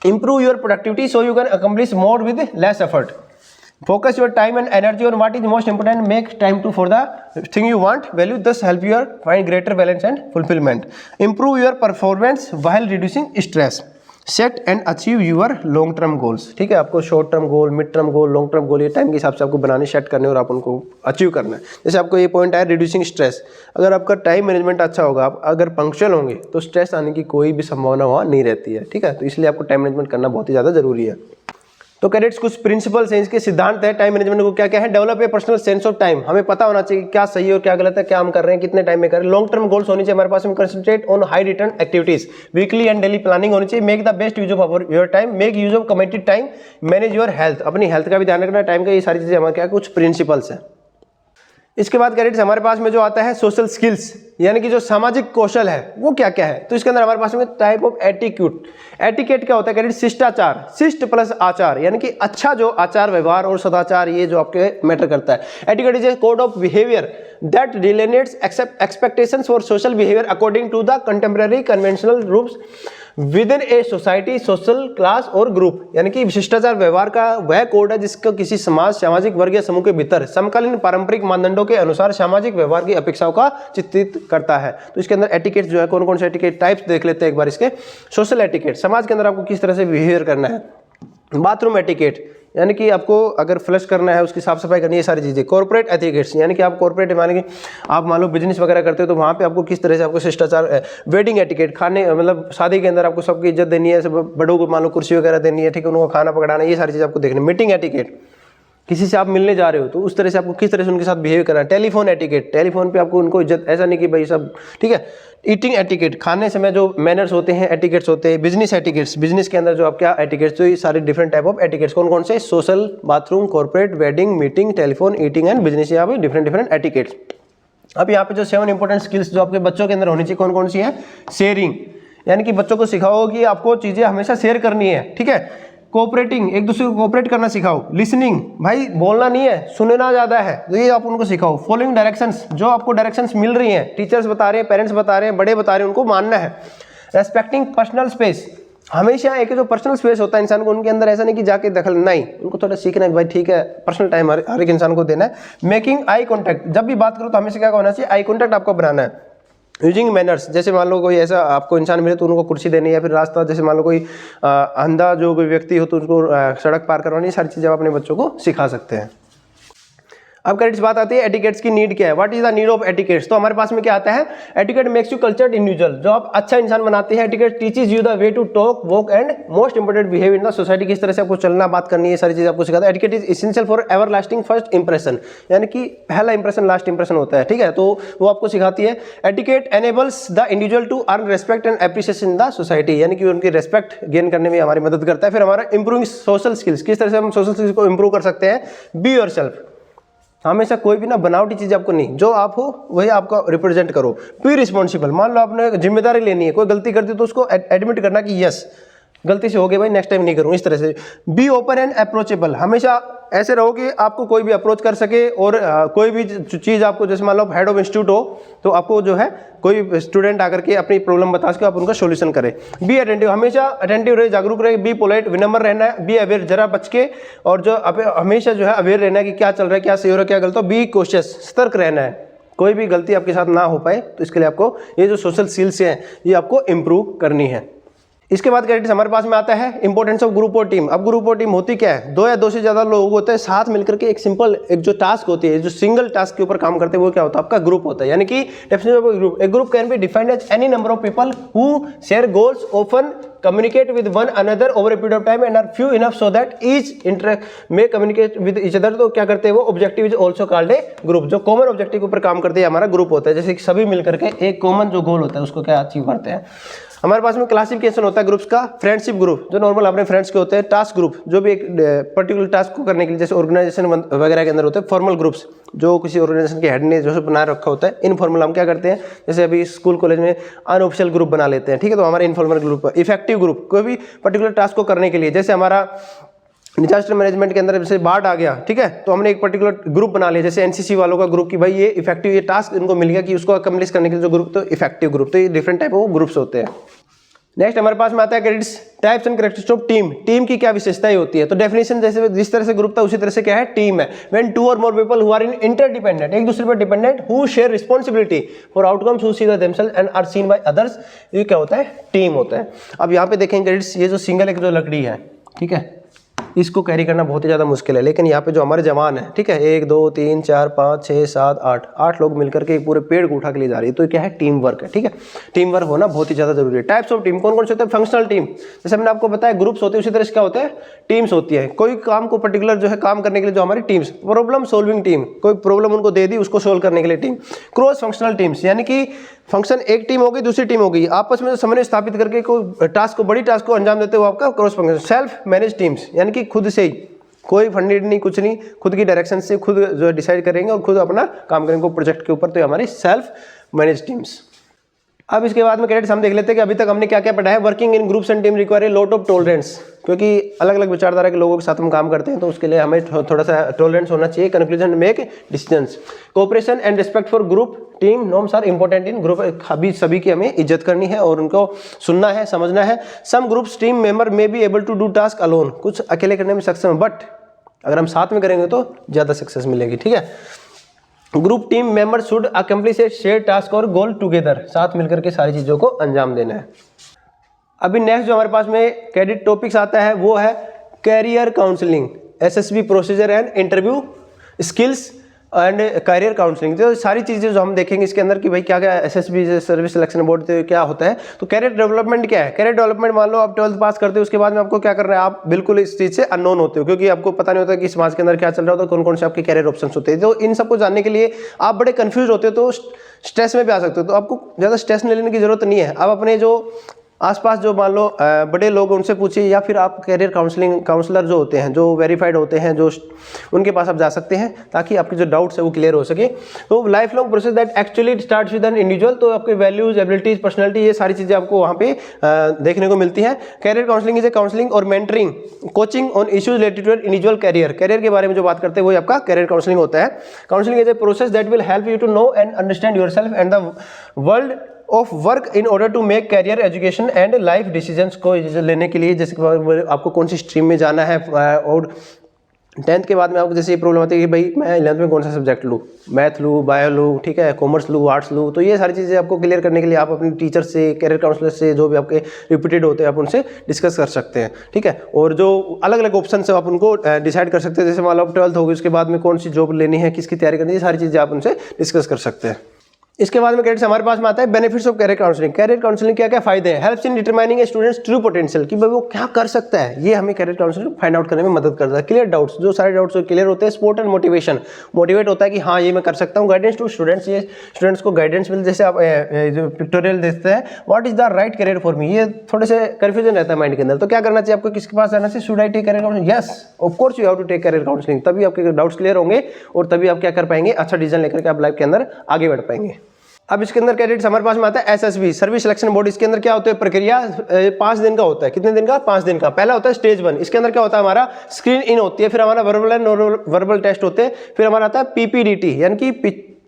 Improve your productivity so you can accomplish more with less effort. Focus your time and energy on what is most important. Make time for the thing you want, value, thus help you find greater balance and fulfillment. Improve your performance while reducing stress. Set and achieve your long term goals. ठीक है, आपको short term goal, mid term goal, long term goal, ये time के हिसाब से आपको बनाने, set करने और आप उनको अचीव करना है। जैसे आपको ये पॉइंट है रिड्यूसिंग स्ट्रेस। अगर आपका टाइम मैनेजमेंट अच्छा होगा, आप अगर पंक्चुअल होंगे तो स्ट्रेस आने की कोई भी संभावना वहाँ नहीं रहती है। ठीक है, तो इसलिए आपको टाइम मैनेजमेंट करना बहुत ही ज़्यादा जरूरी है। तो कैडेट्स, कुछ प्रिंसिपल्स हैं, इसके सिद्धांत है टाइम मैनेजमेंट को क्या क्या है। Develop a personal sense of time. हमें पता होना चाहिए क्या सही और क्या गलत है, क्या हम कर रहे हैं, कितने टाइम में कर रहे हैं। लॉन्ग टर्म गोल्स होनी चाहिए हमारे पास में। Concentrate on high return activities. Weekly and daily planning होनी चाहिए। Make the best use of your time. Make use of committed time. Manage your health. अपनी हेल्थ का भी ध्यान रखना, टाइम का। ये सारी चीजें हमारे क्या कुछ प्रिंसिपल्स हैं। इसके बाद कैडेट्स हमारे पास में जो आता है सोशल स्किल्स, यानी कि जो सामाजिक कौशल है वो क्या क्या है। तो इसके अंदर हमारे पास में टाइप ऑफ एटिक्यूट। एटिकेट क्या होता है कैडेट्स? शिष्टाचार। शिष्ट प्लस आचार, यानी कि अच्छा जो आचार व्यवहार और सदाचार, ये जो आपके मैटर करता है। Etiquette is a code of behaviour that delineates expectations for social behaviour according to the contemporary conventional rules within a society, social class और ग्रुप। यानी कि शिष्टाचार व्यवहार का वह कोड है जिसको किसी समाज, सामाजिक वर्ग या समूह के भीतर समकालीन पारंपरिक मानदंडों के अनुसार सामाजिक व्यवहार की अपेक्षाओं का चित्रित करता है। तो इसके अंदर एटिकेट जो है, कौन कौन से एटिकेट टाइप्स देख लेते हैं एक बार इसके। सोशल एटिकेट, समाज के अंदर आपको किस तरह से बिहेवियर करना है। बाथरूम एटिकेट, यानी कि आपको अगर फ्लश करना है उसकी साफ सफाई करनी है, ये सारी चीज़ें। कॉर्पोरेट एथिकेट्स, यानी कि आप कॉर्पोरेट माने कि आप मान लो बिजनेस वगैरह करते हो तो वहाँ पे आपको किस तरह से आपको शिष्टाचार। वेडिंग एटिकेट, खाने मतलब शादी के अंदर आपको सबकी इज्जत देनी है, सब बड़ों को मान लो कुर्सी वगैरह देनी है, ठीक है, उनको खाना पकड़ाना, ये सारी चीज़ आपको देखनी है। मीटिंग एटिकेट, किसी से आप मिलने जा रहे हो तो उस तरह से आपको किस तरह से उनके साथ बिहेव करना है। टेलीफोन एटिकेट, टेलीफोन पे आपको उनको इज्जत, ऐसा नहीं कि भाई सब ठीक है। ईटिंग एटिकेट, खाने समय जो मैनर्स होते हैं, एटिकेट्स होते हैं। बिजनेस एटिकेट्स, बिजनेस के अंदर जो आप क्या एटिकेट्स, तो ये सारे डिफरेंट टाइप ऑफ एटिकेट्स कौन कौन से? Social, bathroom, corporate, wedding, meeting, telephone, eating and business, यहाँ पे डिफरेंट एटिकेट्स। अब यहाँ पे जो 7 इंपॉर्टेंट स्किल्स जो आपके बच्चों के अंदर होनी चाहिए, कौन कौन सी है? शेयरिंग, यानी कि बच्चों को सिखाओ कि आपको चीज़ें हमेशा शेयर करनी है। ठीक है। कोऑपरेटिंग, एक दूसरे को कोऑपरेट करना सिखाओ। लिसनिंग, भाई बोलना नहीं है, सुनना ज़्यादा है, तो ये आप उनको सिखाओ। फॉलोइंग डायरेक्शंस, जो आपको डायरेक्शंस मिल रही हैं, टीचर्स बता रहे हैं, पेरेंट्स बता रहे हैं, बड़े बता रहे हैं, उनको मानना है। रेस्पेक्टिंग पर्सनल स्पेस, हमेशा एक जो पर्सनल स्पेस होता है इंसान को, उनके अंदर ऐसा नहीं कि जाके दखल, नहीं, उनको थोड़ा सीखना है भाई, ठीक है, पर्सनल टाइम हर एक इंसान को देना है। मेकिंग आई कॉन्टैक्ट, जब भी बात करो तो हमेशा क्या होना चाहिए? आई कॉन्टैक्ट आपको बनाना है। यूजिंग मैनर्स, जैसे मान लो कोई ऐसा आपको इंसान मिले तो उनको कुर्सी देनी है, या फिर रास्ता, जैसे मान लो कोई अंधा जो कोई व्यक्ति हो तो उसको सड़क पार करवानी, सारी चीज़ें आप अपने बच्चों को सिखा सकते हैं। अब कैडेट्स बात आती है एटिकेट्स की नीड क्या है। What is the need of etiquettes? तो हमारे पास में क्या आता है? Etiquette makes you cultured individual, जो आप अच्छा इंसान बनाते हैं। Etiquette teaches you the way to talk, walk and most important behave in the society, किस तरह से आपको चलना, बात करनी है, सारी चीज़ आपको सिखाता है। Etiquette is essential for ever lasting first impression, यानी कि पहला इंप्रेशन लास्ट इंप्रेशन होता है। ठीक है, तो वो आपको सिखाती है। Etiquette enables the individual to earn respect and appreciation in the society, यानी कि उनकी रेस्पेक्ट गेन करने में हमारी मदद करता है। फिर हमारा इंप्रूविंग सोशल स्किल्स, किस तरह से हम सोशल स्किल्स को इंप्रूव कर सकते हैं। बी योरसेल्फ, हमेशा कोई भी ना बनावटी चीज़ आपको नहीं, जो आप हो वही आपका रिप्रेजेंट करो। बी रिस्पॉन्सिबल, मान लो आपने जिम्मेदारी लेनी है, कोई गलती कर दी तो उसको एडमिट करना कि यस गलती से हो गई भाई, नेक्स्ट टाइम नहीं करूँ, इस तरह से। बी ओपन एंड अप्रोचेबल, हमेशा ऐसे रहो कि आपको कोई भी अप्रोच कर सके, और कोई भी चीज़ आपको, जैसे मान लो हेड ऑफ इंस्टीट्यूट हो तो आपको जो है कोई स्टूडेंट आकर के अपनी प्रॉब्लम बता सके, आप उनका सोल्यूशन करें। बी अटेंटिव, हमेशा अटेंटिव रहे, जागरूक रहे। बी पोलाइट, विनम्र रहना है। बी अवेयर, जरा बच के, और जो हमेशा जो है अवेयर रहना है कि क्या चल रहा है, क्या सही हो रहा है, क्या गलत हो। बी कॉशियस, सतर्क रहना है, कोई भी गलती आपके साथ ना हो पाए, तो इसके लिए आपको ये जो सोशल स्किल्स हैं ये आपको इम्प्रूव करनी है। इसके बाद कैडेट्स हमारे पास में आता है इंपॉर्टेंस ऑफ ग्रुप और टीम। अब ग्रुप और टीम होती क्या है? 2 या 2 से ज़्यादा लोग होते हैं, साथ मिलकर के एक सिंपल एक जो टास्क होती है, जो सिंगल टास्क के ऊपर काम करते हैं, वो क्या होता है? आपका ग्रुप होता है। यानी कि definition of group, a group can be defined as any number of people who share goals, often communicate with one another over a period of time and are few enough so that each may communicate with each other। तो क्या करते हैं वो? Objective is also called a group, जो common objective के ऊपर काम करते हैं हमारा ग्रुप होता है। जैसे कि सभी मिलकर के एक कॉमन जो गोल होता है उसको क्या अचीव करते हैं। हमारे पास में क्लासिफिकेशन होता है ग्रुप्स का। फ्रेंडशिप ग्रुप, जो नॉर्मल अपने फ्रेंड्स के होते हैं। टास्क ग्रुप, जो भी एक पर्टिकुलर टास्क को करने के लिए, जैसे ऑर्गेनाइजेशन वगैरह के अंदर होते हैं। फॉर्मल ग्रुप्स, जो किसी ऑर्गेनाइजेशन के हेड ने जो बना रखा होता है। इनफॉर्मल हम क्या करते हैं, जैसे अभी स्कूल कॉलेज में अनऑफिशियल ग्रुप बना लेते हैं, ठीक है, तो हमारे इनफॉर्मल ग्रुप। इफेक्टिव ग्रुप, कोई भी पर्टिकुलर टास्क को करने के लिए, जैसे हमारा डिजास्टर मैनेजमेंट के अंदर जैसे बाढ़ आ गया, ठीक है, तो हमने एक पर्टिकुलर ग्रुप बना लिया, जैसे एनसीसी वालों का ग्रुप, कि भाई ये इफेक्टिव, ये टास्क इनको मिल गया कि उसको अकम्प्लिश करने के लिए जो ग्रुप, तो इफेक्टिव ग्रुप। तो ये डिफरेंट टाइप ऑफ ग्रुप्स होते हैं। नेक्स्ट हमारे पास में आता है credits types and characteristics of team. Team की क्या विशेषताएं होती है? तो डेफिनेशन जैसे जिस तरह से ग्रुप था उसी तरह से क्या है टीम है। When two or more people who are in interdependent, एक दूसरे पर dependent, who share responsibility for outcomes, who see themselves and are seen by others, ये क्या होता है? टीम होता है। अब यहाँ पे देखेंगे क्रेडिट्स, ये जो सिंगल एक जो लकड़ी है, ठीक है, इसको कैरी करना बहुत ही ज़्यादा मुश्किल है, लेकिन यहाँ पे जो हमारे जवान है, ठीक है, 1 2 3 4 5 6 7 8 लोग मिलकर के एक पूरे पेड़ को उठा के ले जा रही है, तो क्या है? टीम वर्क है, ठीक है। टीम वर्क होना बहुत ही ज़्यादा जरूरी है। टाइप्स ऑफ टीम कौन कौन से होते हैं? फंक्शनल टीम, जैसे मैंने आपको बताया ग्रुप्स होते हैं, उसी तरह से क्या होता है? टीम्स होती है। कोई काम को पर्टिकुलर जो है काम करने के लिए जो हमारी टीम्स, प्रॉब्लम सोल्विंग टीम, कोई प्रॉब्लम उनको दे दी उसको सोल्व करने के लिए टीम। क्रॉस फंक्शनल टीम्स, यानी कि फंक्शन एक टीम होगी दूसरी टीम होगी, आपस में समन्वय स्थापित करके कोई टास्क को, बड़ी टास्क को अंजाम देते हो, आपका cross function. Self manage teams, यानी कि खुद से ही, कोई फंडेड नहीं, कुछ नहीं, खुद की डायरेक्शन से खुद जो डिसाइड करेंगे और खुद अपना काम करेंगे प्रोजेक्ट के ऊपर, तो हमारी सेल्फ मैनेज टीम्स। अब इसके बाद में क्रेडिट्स हम देख लेते हैं कि अभी तक हमने क्या क्या पढ़ा है। Working in groups and team require a lot of tolerance, क्योंकि अलग अलग विचारधारा के लोगों के साथ हम काम करते हैं, तो उसके लिए हमें थोड़ा सा टॉलरेंस होना चाहिए। Conclusion make decisions, cooperation and respect for group team norms are important in group. अभी सभी की हमें इज्जत करनी है और उनको सुनना है, समझना है। Some groups team member may be able to do task alone, कुछ अकेले करने में सक्षम है, बट अगर हम साथ में करेंगे तो ज़्यादा सक्सेस मिलेगी, ठीक है। Group team member should accomplish A share task और गोल टुगेदर, साथ मिलकर के सारी चीज़ों को अंजाम देना है। अभी नेक्स्ट जो हमारे पास में क्रेडिट टॉपिक्स आता है वो है career counselling, SSB procedure and interview skills and career counselling. तो सारी चीज़ें जो हम देखेंगे इसके अंदर कि भाई क्या क्या एसएसबी सर्विस सिलेक्शन बोर्ड तो क्या होता है। तो कैरियर डेवलपमेंट क्या है? कैरियर डेवलपमेंट, मान लो आप 12th पास करते हो, उसके बाद में आपको क्या करना है? आप बिल्कुल इस चीज़ से अननोन होते हो, क्योंकि आपको पता नहीं होता कि समाज के अंदर क्या चल रहा होता है, कौन कौन से आपके कैरियर ऑप्शन होते हैं। तो इन सबको जानने के लिए आप बड़े कन्फ्यूज होते हो, तो स्ट्रेस में भी आ सकते हो। तो आपको ज़्यादा स्ट्रेस नहीं लेने की जरूरत नहीं है। आप अपने जो आसपास जो मान लो बड़े लोग, उनसे पूछिए, या फिर आप कैरियर काउंसलर जो होते हैं, जो वेरीफाइड होते हैं, जो उनके पास आप जा सकते हैं, ताकि आपके जो डाउट्स है वो क्लियर हो सके। तो life long process that actually starts with an individual, तो आपके वैल्यूज, एबिलिटीज, पर्सनैलिटी, ये सारी चीज़ें आपको वहाँ पे देखने को मिलती हैं। Career counselling is a counselling और mentoring coaching on issues related to individual career के बारे में जो बात करते हैं वही आपका कैरियर काउंसलिंग होता है। Counselling is a process that will help you to know and understand yourself and the world of work in order to make career, education and life decisions को लेने के लिए, जैसे आपको कौन सी स्ट्रीम में जाना है, और 10th के बाद में आपको जैसे ये प्रॉब्लम आती है कि भाई मैं 11th में कौन सा सब्जेक्ट लूँ, मैथ लूँ, बायो लूँ, ठीक है, कॉमर्स लूँ, आर्ट्स लूँ। तो ये सारी चीज़ें आपको क्लियर करने के लिए आप अपने टीचर से, कैरियर काउंसलर से, जो भी आपके रिपीटेड होते हैं, आप उनसे डिस्कस कर सकते हैं, ठीक है। और जो अलग अलग ऑप्शन है आप उनको डिसाइड कर सकते हैं। जैसे मान लो 12th होगी, उसके बाद में कौन सी जॉब लेनी है, किसकी तैयारी करनी है, सारी चीज़ें आप उनसे डिस्कस कर सकते हैं। इसके बाद में क्रेडिट्स हमारे पास में आता है benefits of career counselling. Career counselling क्या क्या फायदे हैं? Helps in determining a students true potential, कि भाई वो क्या कर सकता है, ये हमें कैरियर काउंसलिंग फाइंड आउट करने में मदद करता है। क्लियर डाउट्स, जो सारे डाउट्स क्लियर होते हैं। सपोर्ट एंड मोटिवेशन, मोटिवेट होता है कि हाँ ये मैं कर सकता हूँ। गाइडेंस टू स्टूडेंट्स, ये स्टूडेंट्स को गाइडेंस मिल, जैसे आप जो पिक्टोरियल देते हैं, what is the right career for me, ये थोड़े से कन्फ्यूजन रहता है माइंड के अंदर। तो क्या करना चाहिए आपको, किसके पास जाना चाहिए? Should I take career counselling? Yes, of course you have to take career counselling, तभी आपके डाउट्स क्लियर होंगे और तभी आप क्या कर पाएंगे, अच्छा डिसीजन लेकर के आप लाइफ के अंदर आगे बढ़ पाएंगे। अब इसके अंदर कैडेट्स हमारे पास में आता है एसएसबी, सर्विस सिलेक्शन बोर्ड। इसके अंदर क्या होता है? प्रक्रिया 5 दिन का होता है। कितने दिन का? 5 दिन का। पहला होता है स्टेज 1, इसके अंदर क्या होता है? हमारा स्क्रीन इन होती है, फिर हमारा वर्बल एंड वर्बल टेस्ट होते हैं, फिर हमारा आता है पीपीडीटी, यानी कि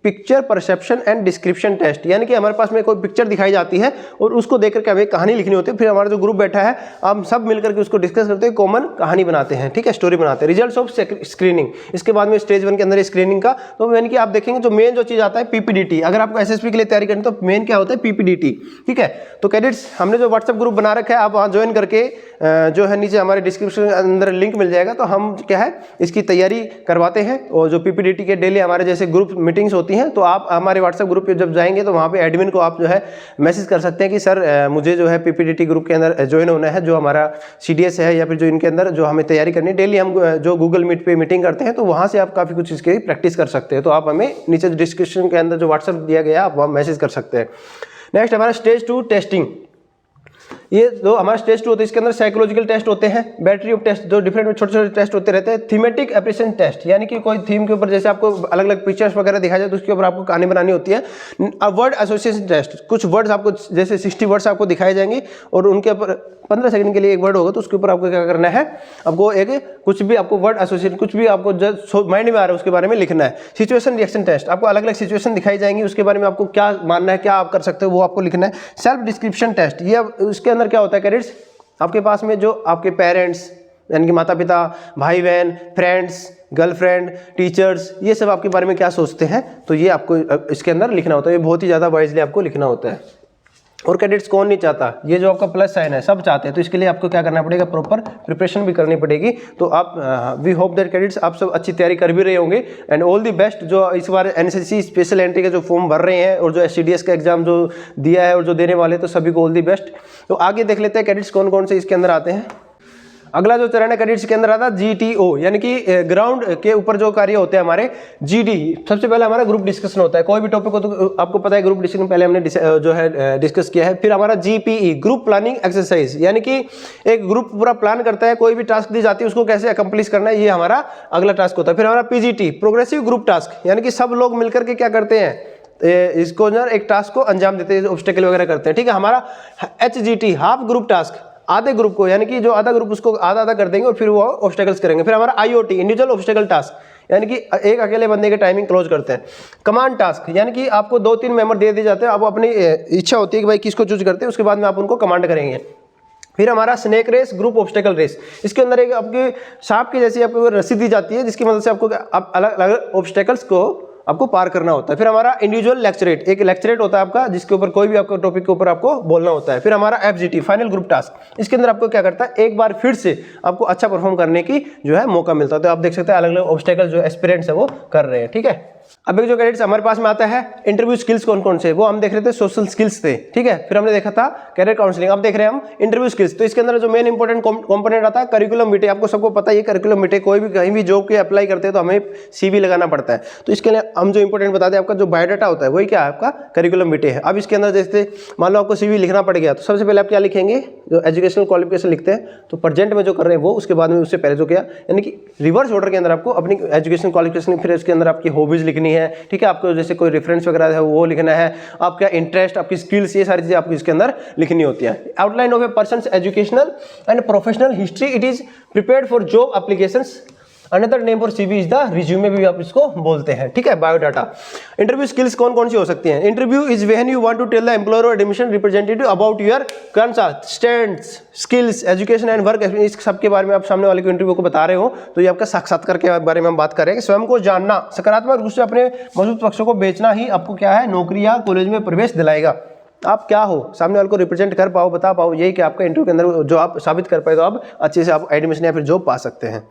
picture perception and description test, यानी कि हमारे पास में कोई पिक्चर दिखाई जाती है और उसको देख करके हमें कहानी लिखनी होती है। फिर हमारा जो ग्रुप बैठा है, हम सब मिलकर के उसको डिस्कस करते हैं, कॉमन कहानी बनाते हैं, ठीक है, स्टोरी बनाते हैं। रिजल्ट्स ऑफ स्क्रीनिंग, इसके बाद में स्टेज 1 के अंदर स्क्रीनिंग का, तो यानी कि आप देखेंगे जो मेन जो चीज़ आता है पीपीडीटी। अगर आपको एसएसबी के लिए तैयारी करनी तो मेन क्या होता है? पीपीडीटी, ठीक है। तो कैडेट्स हमने जो व्हाट्सएप ग्रुप बना रखा है, आप वहाँ ज्वाइन करके जो है नीचे हमारे डिस्क्रिप्शन के अंदर लिंक मिल जाएगा, तो हम क्या है इसकी तैयारी करवाते हैं। और जो पीपीडीटी के डेली हमारे जैसे ग्रुप मीटिंग्स होती हैं, तो आप हमारे व्हाट्सएप ग्रुप पे जब जाएंगे तो वहाँ पे एडमिन को आप जो है मैसेज कर सकते हैं कि सर मुझे जो है पीपीडीटी ग्रुप के अंदर ज्वाइन होना है, जो हमारा सीडीएस है या फिर जो इनके अंदर जो हमें तैयारी करनी है। डेली हम जो गूगल मीट पे मीटिंग करते हैं, तो वहाँ से आप काफ़ी कुछ इसकी प्रैक्टिस कर सकते हैं। तो आप हमें नीचे डिस्क्रिप्शन के अंदर जो व्हाट्सएप दिया गया आप वहाँ मैसेज कर सकते हैं। नेक्स्ट हमारा स्टेज 2 टेस्टिंग। ये जो हमारा स्टेज 2 होता है, इसके अंदर साइकोलॉजिकल टेस्ट होते हैं, बैटरी ऑफ टेस्ट, जो डिफरेंट छोटे छोटे टेस्ट होते रहते हैं। थीमेटिक एप्रिसिएशन टेस्ट, यानी कि कोई थीम के ऊपर जैसे आपको अलग अलग पिक्चर्स वगैरह दिखाया जाए तो उसके ऊपर आपको कहानी बनानी होती है। वर्ड एसोसिएशन टेस्ट, कुछ वर्ड्स आपको जैसे 60 वर्ड्स आपको दिखाए जाएंगे और उनके ऊपर 15 सेकंड के लिए एक वर्ड होगा, तो उसके ऊपर आपको क्या करना है, आपको एक कुछ भी आपको वर्ड एसोसिएशन, कुछ भी आपको जो माइंड में आ रहा है उसके बारे में लिखना है। सिचुएशन रिएक्शन टेस्ट, आपको अलग अलग सिचुएशन दिखाई जाएंगी, उसके बारे में आपको क्या मानना है, क्या आप कर सकते हो, वो आपको लिखना है। सेल्फ डिस्क्रिप्शन टेस्ट, ये उसके अंदर क्या होता है कैडेट्स, आपके पास में जो आपके पेरेंट्स यानी कि माता पिता, भाई बहन, फ्रेंड्स, गर्लफ्रेंड, टीचर्स, ये सब आपके बारे में क्या सोचते हैं, तो ये आपको इसके अंदर लिखना होता है। ये बहुत ही ज़्यादा वाइजली आपको लिखना होता है। और कैडेट्स कौन नहीं चाहता, ये जो आपका प्लस साइन है सब चाहते हैं, तो इसके लिए आपको क्या करना पड़ेगा, प्रॉपर प्रिपरेशन भी करनी पड़ेगी। तो आप वी होप दैट कैडेट्स आप सब अच्छी तैयारी कर भी रहे होंगे एंड ऑल दी बेस्ट। जो इस बार एनएसएससी स्पेशल एंट्री का जो फॉर्म भर रहे हैं और जो एससीडीएस का एग्जाम जो दिया है और जो देने वाले, तो सभी को ऑल दी बेस्ट। तो आगे देख लेते हैं कैडेट्स कौन कौन से इसके अंदर आते हैं। अगला जो चरण है कैडेट्स के अंदर आता है GTO, यानी कि ग्राउंड के ऊपर जो कार्य होते हैं हमारे GD। सबसे पहले हमारा ग्रुप डिस्कशन होता है, कोई भी टॉपिक हो तो आपको पता है ग्रुप डिस्कशन पहले हमने जो है डिस्कस किया है। फिर हमारा GPE, ग्रुप प्लानिंग एक्सरसाइज, यानी कि एक ग्रुप पूरा प्लान करता है, कोई भी टास्क दी जाती है उसको कैसे अकम्प्लिश करना है, ये हमारा अगला टास्क होता है। फिर हमारा PGT, प्रोग्रेसिव ग्रुप टास्क, यानी कि सब लोग मिलकर के क्या करते हैं, इसको ना एक टास्क को अंजाम देते हैं, ऑब्स्टेकल वगैरह करते हैं, ठीक है। हमारा HGT, हाफ ग्रुप टास्क, आधे ग्रुप को यानी कि जो आधा ग्रुप उसको आधा आधा कर देंगे और फिर वो ऑब्स्टेकल्स करेंगे। फिर हमारा IOT, इंडिविजुअल ऑब्स्टेकल टास्क, यानी कि एक अकेले बंदे के टाइमिंग क्लोज करते हैं। कमांड टास्क, यानी कि आपको 2-3 मेंबर दे दिए जाते हैं, आप अपनी इच्छा होती है कि भाई किसको चूज करते हैं, उसके बाद में आप उनको कमांड करेंगे। फिर हमारा snake race, group obstacle race, इसके अंदर एक आपके सांप की जैसी आपको रस्सी दी जाती है जिसकी मदद से आपको अलग अलग ऑब्स्टेकल्स को आपको पार करना होता है। फिर हमारा इंडिविजुअल लेक्चरेट, एक लेक्चरेट होता है आपका जिसके ऊपर कोई भी आपको टॉपिक के ऊपर आपको बोलना होता है। फिर हमारा FGT, फाइनल ग्रुप टास्क, इसके अंदर आपको क्या करता है, एक बार फिर से आपको अच्छा परफॉर्म करने की जो है मौका मिलता है। तो आप देख सकते हैं अलग अलग ऑब्स्टेकल जो एस्पिरेंट्स है वो कर रहे हैं, ठीक है। अब एक जो कैडेट्स हमारे पास में आता है इंटरव्यू स्किल्स कौन कौन से, वो हम देख रहे थे सोशल स्किल्स थे, ठीक है। फिर हमने देखा था कैरियर काउंसलिंग, अब देख रहे हैं हम इंटरव्यू स्किल्स। तो इसके अंदर जो मेन इंपॉर्टेंट कंपोनेंट आता है करिकुलम विटे, आपको सबको पता है करिकुलम विटे, कोई भी कहीं भी जॉब के अप्लाई करते हैं तो हमें CV लगाना पड़ता है। तो इसके लिए हम जो इंपॉर्टेंट बता दें, आपका जो बायोडाटा होता है वही क्या है, आपका करिकुलम विटे है। अब इसके अंदर जैसे मान लो आपको CV लिखना पड़ गया, तो सबसे पहले आप क्या लिखेंगे, जो एजुकेशनल क्वालिफिकेशन लिखते हैं, तो प्रेजेंट में जो कर रहे हैं वो, उसके बाद में उससे पहले जो किया, यानी कि रिवर्स ऑर्डर के अंदर आपको अपनी एजुकेशनल क्वालिफिकेशन, फिर उसके अंदर आपकी हॉबीज लिखनी है, ठीक है। आपको जैसे कोई रेफरेंस वगैरह है वो लिखना है, आपका इंटरेस्ट, आपकी स्किल्स, ये सारी चीजें आपको इसके अंदर लिखनी होती है। Outline of A persons educational and professional history, it is prepared for job applications, another name for CV is the resume भी आप इसको बोलते हैं, ठीक है। बायोडाटा। इंटरव्यू स्किल्स कौन कौन सी हो सकती हैं, interview is when you want to tell the employer और admission representative about your stands, skills, education and work, इस सब के बारे में आप सामने वाले को इंटरव्यू को बता रहे हो, तो ये आपका साक्षात्कार के बारे में हम बात कर रहे हैं। स्वयं को जानना, सकारात्मक रूप से अपने मौजूद पक्षों को बेचना ही आपको क्या है, नौकरी या कॉलेज में प्रवेश दिलाएगा। आप क्या हो, सामने वाले को रिप्रेजेंट कर पाओ, बता पाओ, यही कि आपका इंटरव्यू के अंदर जो आप साबित कर पाए तो आप अच्छे से आप एडमिशन या फिर जॉब पा सकते हैं।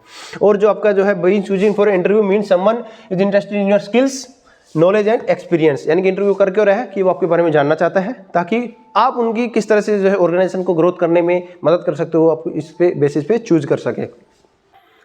और जो आपका जो है being choosing for interview means someone is interested in your skills, knowledge and experience, यानी कि इंटरव्यू करके हो रहा है कि वो आपके बारे में जानना चाहता है, ताकि आप उनकी किस तरह से जो है ऑर्गेनाइजेशन को ग्रोथ करने में मदद कर सकते हो, आपको इस पे बेसिस पे चूज कर सके।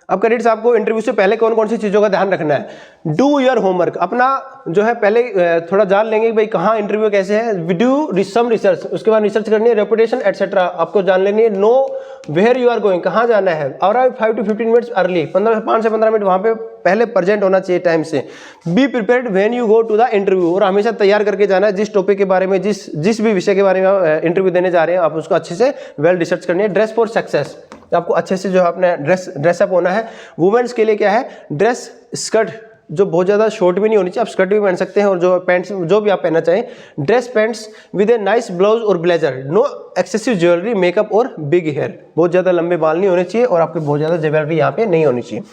अब कैडेट्स आपको इंटरव्यू से पहले कौन कौन सी चीज़ों का ध्यान रखना है, डू योर होमवर्क, अपना जो है पहले थोड़ा जान लेंगे कि भाई कहाँ इंटरव्यू कैसे है, डू सम रिसर्च, उसके बाद रिसर्च करनी है, रेपुटेशन एटसेट्रा आपको जान लेनी है, know where you are going, कहाँ जाना है, अराइव 5 to 15 मिनट्स अर्ली, 5 से 15 मिनट वहाँ पे पहले प्रेजेंट होना चाहिए टाइम से। Be prepared when you go to the interview, और हमेशा तैयार करके जाना है, जिस टॉपिक के बारे में, जिस भी विषय के बारे में आप इंटरव्यू देने जा रहे हैं, आप उसको अच्छे से वेल रिसर्च करनी है। ड्रेस फॉर सक्सेस, आपको अच्छे से जो है अपने ड्रेसअप होना है। वुमेन्स के लिए क्या है, ड्रेस स्कर्ट जो बहुत ज़्यादा शॉर्ट भी नहीं होनी चाहिए, आप स्कर्ट भी पहन सकते हैं, और जो पैंट्स जो भी आप पहनना चाहें, dress pants with a nice blouse और blazer, no excessive jewellery, makeup और बिग हेयर, बहुत ज़्यादा लंबे बाल नहीं होने चाहिए और आपके बहुत ज़्यादा ज्वेलरी यहाँ पे नहीं होनी चाहिए।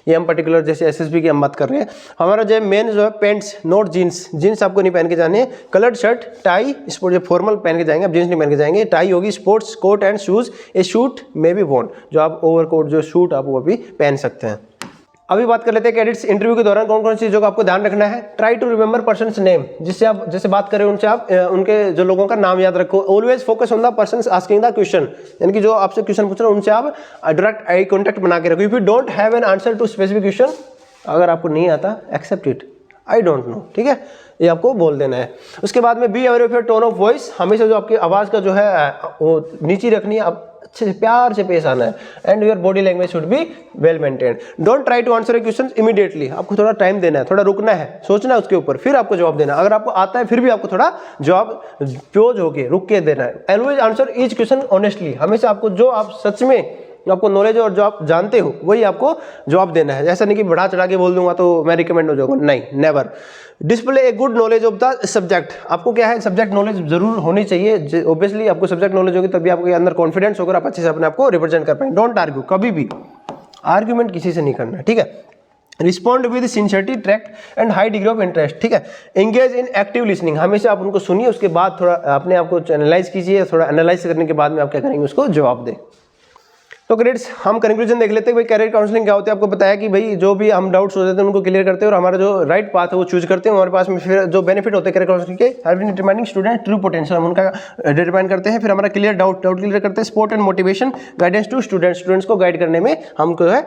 ये हम पर्टिकुलर जैसे SSB की हम बात कर रहे हैं। हमारा जो मेन जो है पैंट्स, नॉट जीन्स, जीन्स आपको नहीं पहन के जाने हैं। कलर्ड शर्ट, टाई, स्पोर्ट, जो फॉर्मल पहन के जाएंगे, आप जीन्स नहीं पहन के जाएंगे। टाई होगी, sports coat and shoes, a suit may be worn, जो आप ओवरकोट जो शूट आप वो भी पहन सकते हैं। अभी बात कर लेते हैं कैडेट्स इंटरव्यू के दौरान कौन कौन सी चीज़ों का आपको ध्यान रखना है। Try to remember person's name, जिससे आप जैसे बात करें उनसे आप उनके जो लोगों का नाम याद रखो। Always focus on the persons asking the question, यानी कि जो आपसे क्वेश्चन पूछ रहे हैं उनसे आप डायरेक्ट आई कॉन्टैक्ट बना के रखो। If you don't have an answer to specific question, अगर आपको नहीं आता accept it, I don't know, ठीक है, ये आपको बोल देना है। उसके बाद में be aware of your tone of voice, हमेशा जो आपकी आवाज़ का जो है वो नीची रखनी है, आप अच्छे से प्यार से पेश आना है। And your body language should be well maintained. Don't try to answer a question immediately, आपको थोड़ा टाइम देना है, थोड़ा रुकना है, सोचना है उसके ऊपर, फिर आपको जवाब देना है। अगर आपको आता है फिर भी आपको थोड़ा जवाब प्योज होके रुक के देना है। Always answer each question honestly, हमेशा आपको जो आप सच में जो आपको नॉलेज और जो आप जानते हो वही आपको जवाब देना है। ऐसा नहीं कि बढ़ा चढ़ा के बोल दूंगा तो मैं रिकमेंड हो जाऊंगा, नहीं, never. Display a good knowledge of the subject, आपको क्या है, सब्जेक्ट नॉलेज जरूर होनी चाहिए। ऑब्वियसली आपको सब्जेक्ट नॉलेज होगी तभी आपके अंदर कॉन्फिडेंस होकर आप अच्छे से अपने आप को रिप्रेजेंट कर पाएंगे। डोंट आर्ग्यू, कभी भी आर्ग्यूमेंट किसी से नहीं करना है, ठीक है। Respond with sincerity, tract and high degree of interest, ठीक है। एंगेज इन एक्टिव लिसनिंग, हमेशा आप उनको सुनिए, उसके बाद थोड़ा अपने आप को एनालाइज कीजिए, थोड़ा एनालाइज करने के बाद में आप क्या करेंगे, उसको जवाब दें। तो ग्रेड्स हम कंक्लूजन देख लेते हैं भाई कैरियर काउंसलिंग क्या होती है। आपको बताया कि भाई जो भी हम डाउट्स होते हैं उनको क्लियर करते हैं और हमारा जो राइट पाथ है वो चूज करते हैं। हमारे पास में फिर जो बेनिफिट होते हैं कैरियर काउंसलिंग के, helping determining student true potential, हम उनका डिटरमाइन करते हैं। फिर हमारा क्लियर डाउट क्लियर करते हैं। Support and motivation, guidance to students को गाइड करने में हमको है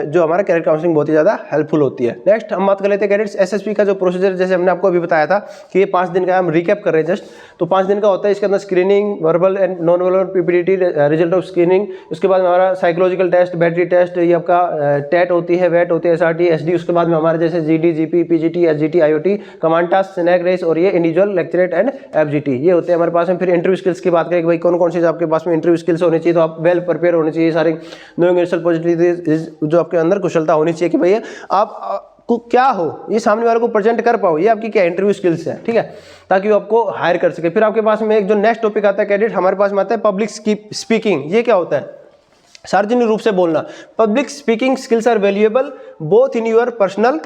जो हमारा कैरियर काउंसलिंग बहुत ही ज़्यादा हेल्पफुल होती है। नेक्स्ट हम बात कर लेते हैं कैडेट्स एसएसपी का जो प्रोसीजर, जैसे हमने आपको अभी बताया था कि ये 5 दिन का हम रिकैप कर रहे हैं जस्ट, तो 5 दिन का होता है। इसके अंदर screening, verbal and non verbal PPT, result of screening, उसके बाद में हमारा साइकोलॉजिकल टेस्ट, बैटरी टेस्ट, ये आपका टेट होती है, वेट होती है, एसआरटी, एसडी, उसके बाद में हमारे जैसे GD, GP, PGT, SGT, IOT, command task, snake race और ये इंडिविजुअल लेक्चरेट एंड एफजीटी, ये होते हैं हमारे पास में। फिर इंटरव्यू स्किल्स की बात करें कि भाई कौन कौन सी आपके पास में इंटरव्यू स्किल्स होनी चाहिए, तो आप वेल प्रिपेयर होने चाहिए, सारे नोइंग योरसेल्फ पॉजिटिव, जो आपके अंदर कुशलता होनी चाहिए कि भाई आप को क्या हो, ये सामने वाले को प्रेजेंट कर पाओ, ये आपकी क्या इंटरव्यू स्किल्स है, ठीक है, ताकि वो आपको हायर कर सके। फिर आपके पास में एक जो नेक्स्ट टॉपिक आता है कैडेट, हमारे पास में आता है पब्लिक स्पीकिंग। ये क्या होता है, सार्वजनिक रूप से बोलना। Public speaking skills are valuable both in your personal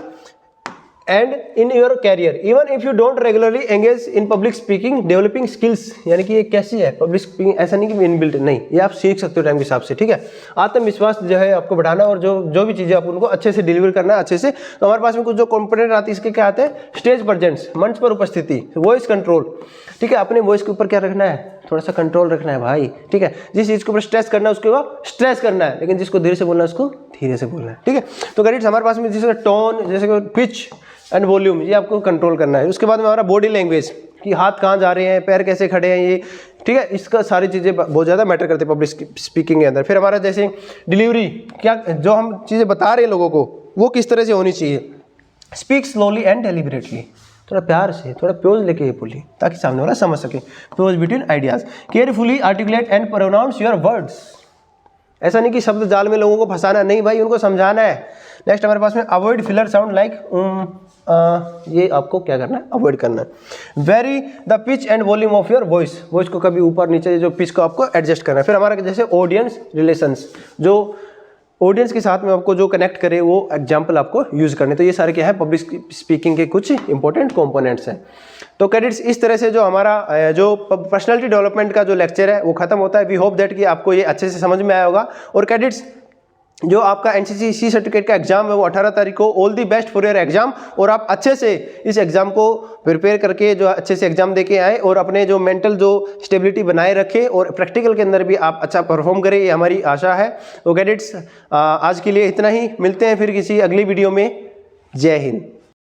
and in your career, even if you don't regularly engage in public speaking, developing skills, यानी कि ये कैसी है पब्लिक स्पीकिंग, ऐसा नहीं कि इनबिल्ट, नहीं, ये आप सीख सकते हो टाइम के हिसाब से, ठीक है। आत्मविश्वास जो है आपको बढ़ाना और जो भी चीज़ें आप उनको अच्छे से डिलीवर करना है अच्छे से। तो हमारे पास में कुछ जो कॉम्पोनेंट आती है इसके क्या आते हैं, स्टेज प्रेजेंस, मंच पर उपस्थिति, वॉइस कंट्रोल, ठीक है, अपने वॉइस के ऊपर क्या रखना है, थोड़ा सा कंट्रोल रखना है भाई, ठीक है। जिस चीज़ के ऊपर स्ट्रेस करना है उसके ऊपर स्ट्रेस करना है, लेकिन जिसको धीरे से बोलना है उसको धीरे से बोलना है, ठीक है। तो गाइस हमारे पास में जैसे टोन, जैसे पिच एंड वॉल्यूम, ये आपको कंट्रोल करना है। उसके बाद में हमारा बॉडी लैंग्वेज, कि हाथ कहाँ जा रहे हैं, पैर कैसे खड़े हैं, ये, ठीक है, इसका सारी चीज़ें बहुत ज़्यादा मैटर करते हैं पब्लिक स्पीकिंग के अंदर। फिर हमारा जैसे डिलीवरी, क्या जो हम चीज़ें बता रहे हैं लोगों को वो किस तरह से होनी चाहिए। स्पीक स्लोली एंड डेलिबरेटली, थोड़ा प्यार से, थोड़ा प्योज लेके ये बोलिए ताकि सामने वाला समझ सके। Pause between ideas, carefully articulate and pronounce your words, ऐसा नहीं कि शब्द जाल में लोगों को फंसाना, नहीं भाई, उनको समझाना है। नेक्स्ट हमारे पास में अवॉइड फिलर साउंड लाइक ये आपको क्या करना है, अवॉइड करना है। Very the pitch and volume of your voice, voice को कभी ऊपर नीचे जो पिच को आपको एडजस्ट करना है। फिर हमारा जैसे ऑडियंस रिलेशंस, जो ऑडियंस के साथ में आपको जो कनेक्ट करे वो एग्जाम्पल आपको यूज करने। तो ये सारे क्या है पब्लिक स्पीकिंग के कुछ इंपॉर्टेंट कंपोनेंट्स हैं। तो कैडेट्स इस तरह से जो हमारा जो पर्सनालिटी डेवलपमेंट का जो लेक्चर है वो खत्म होता है। वी होप दैट कि आपको ये अच्छे से समझ में आया होगा। और कैडेट्स जो आपका एनसीसी सर्टिफिकेट का एग्जाम है वो 18 तारीख को, all the best for your exam. और आप अच्छे से इस एग्जाम को प्रिपेयर करके जो अच्छे से एग्जाम देके आए और अपने जो मेंटल जो स्टेबिलिटी बनाए रखें और प्रैक्टिकल के अंदर भी आप अच्छा परफॉर्म करें, ये हमारी आशा है। तो कैडेट्स आज के लिए इतना ही, मिलते हैं फिर किसी अगली वीडियो में। जय हिंद।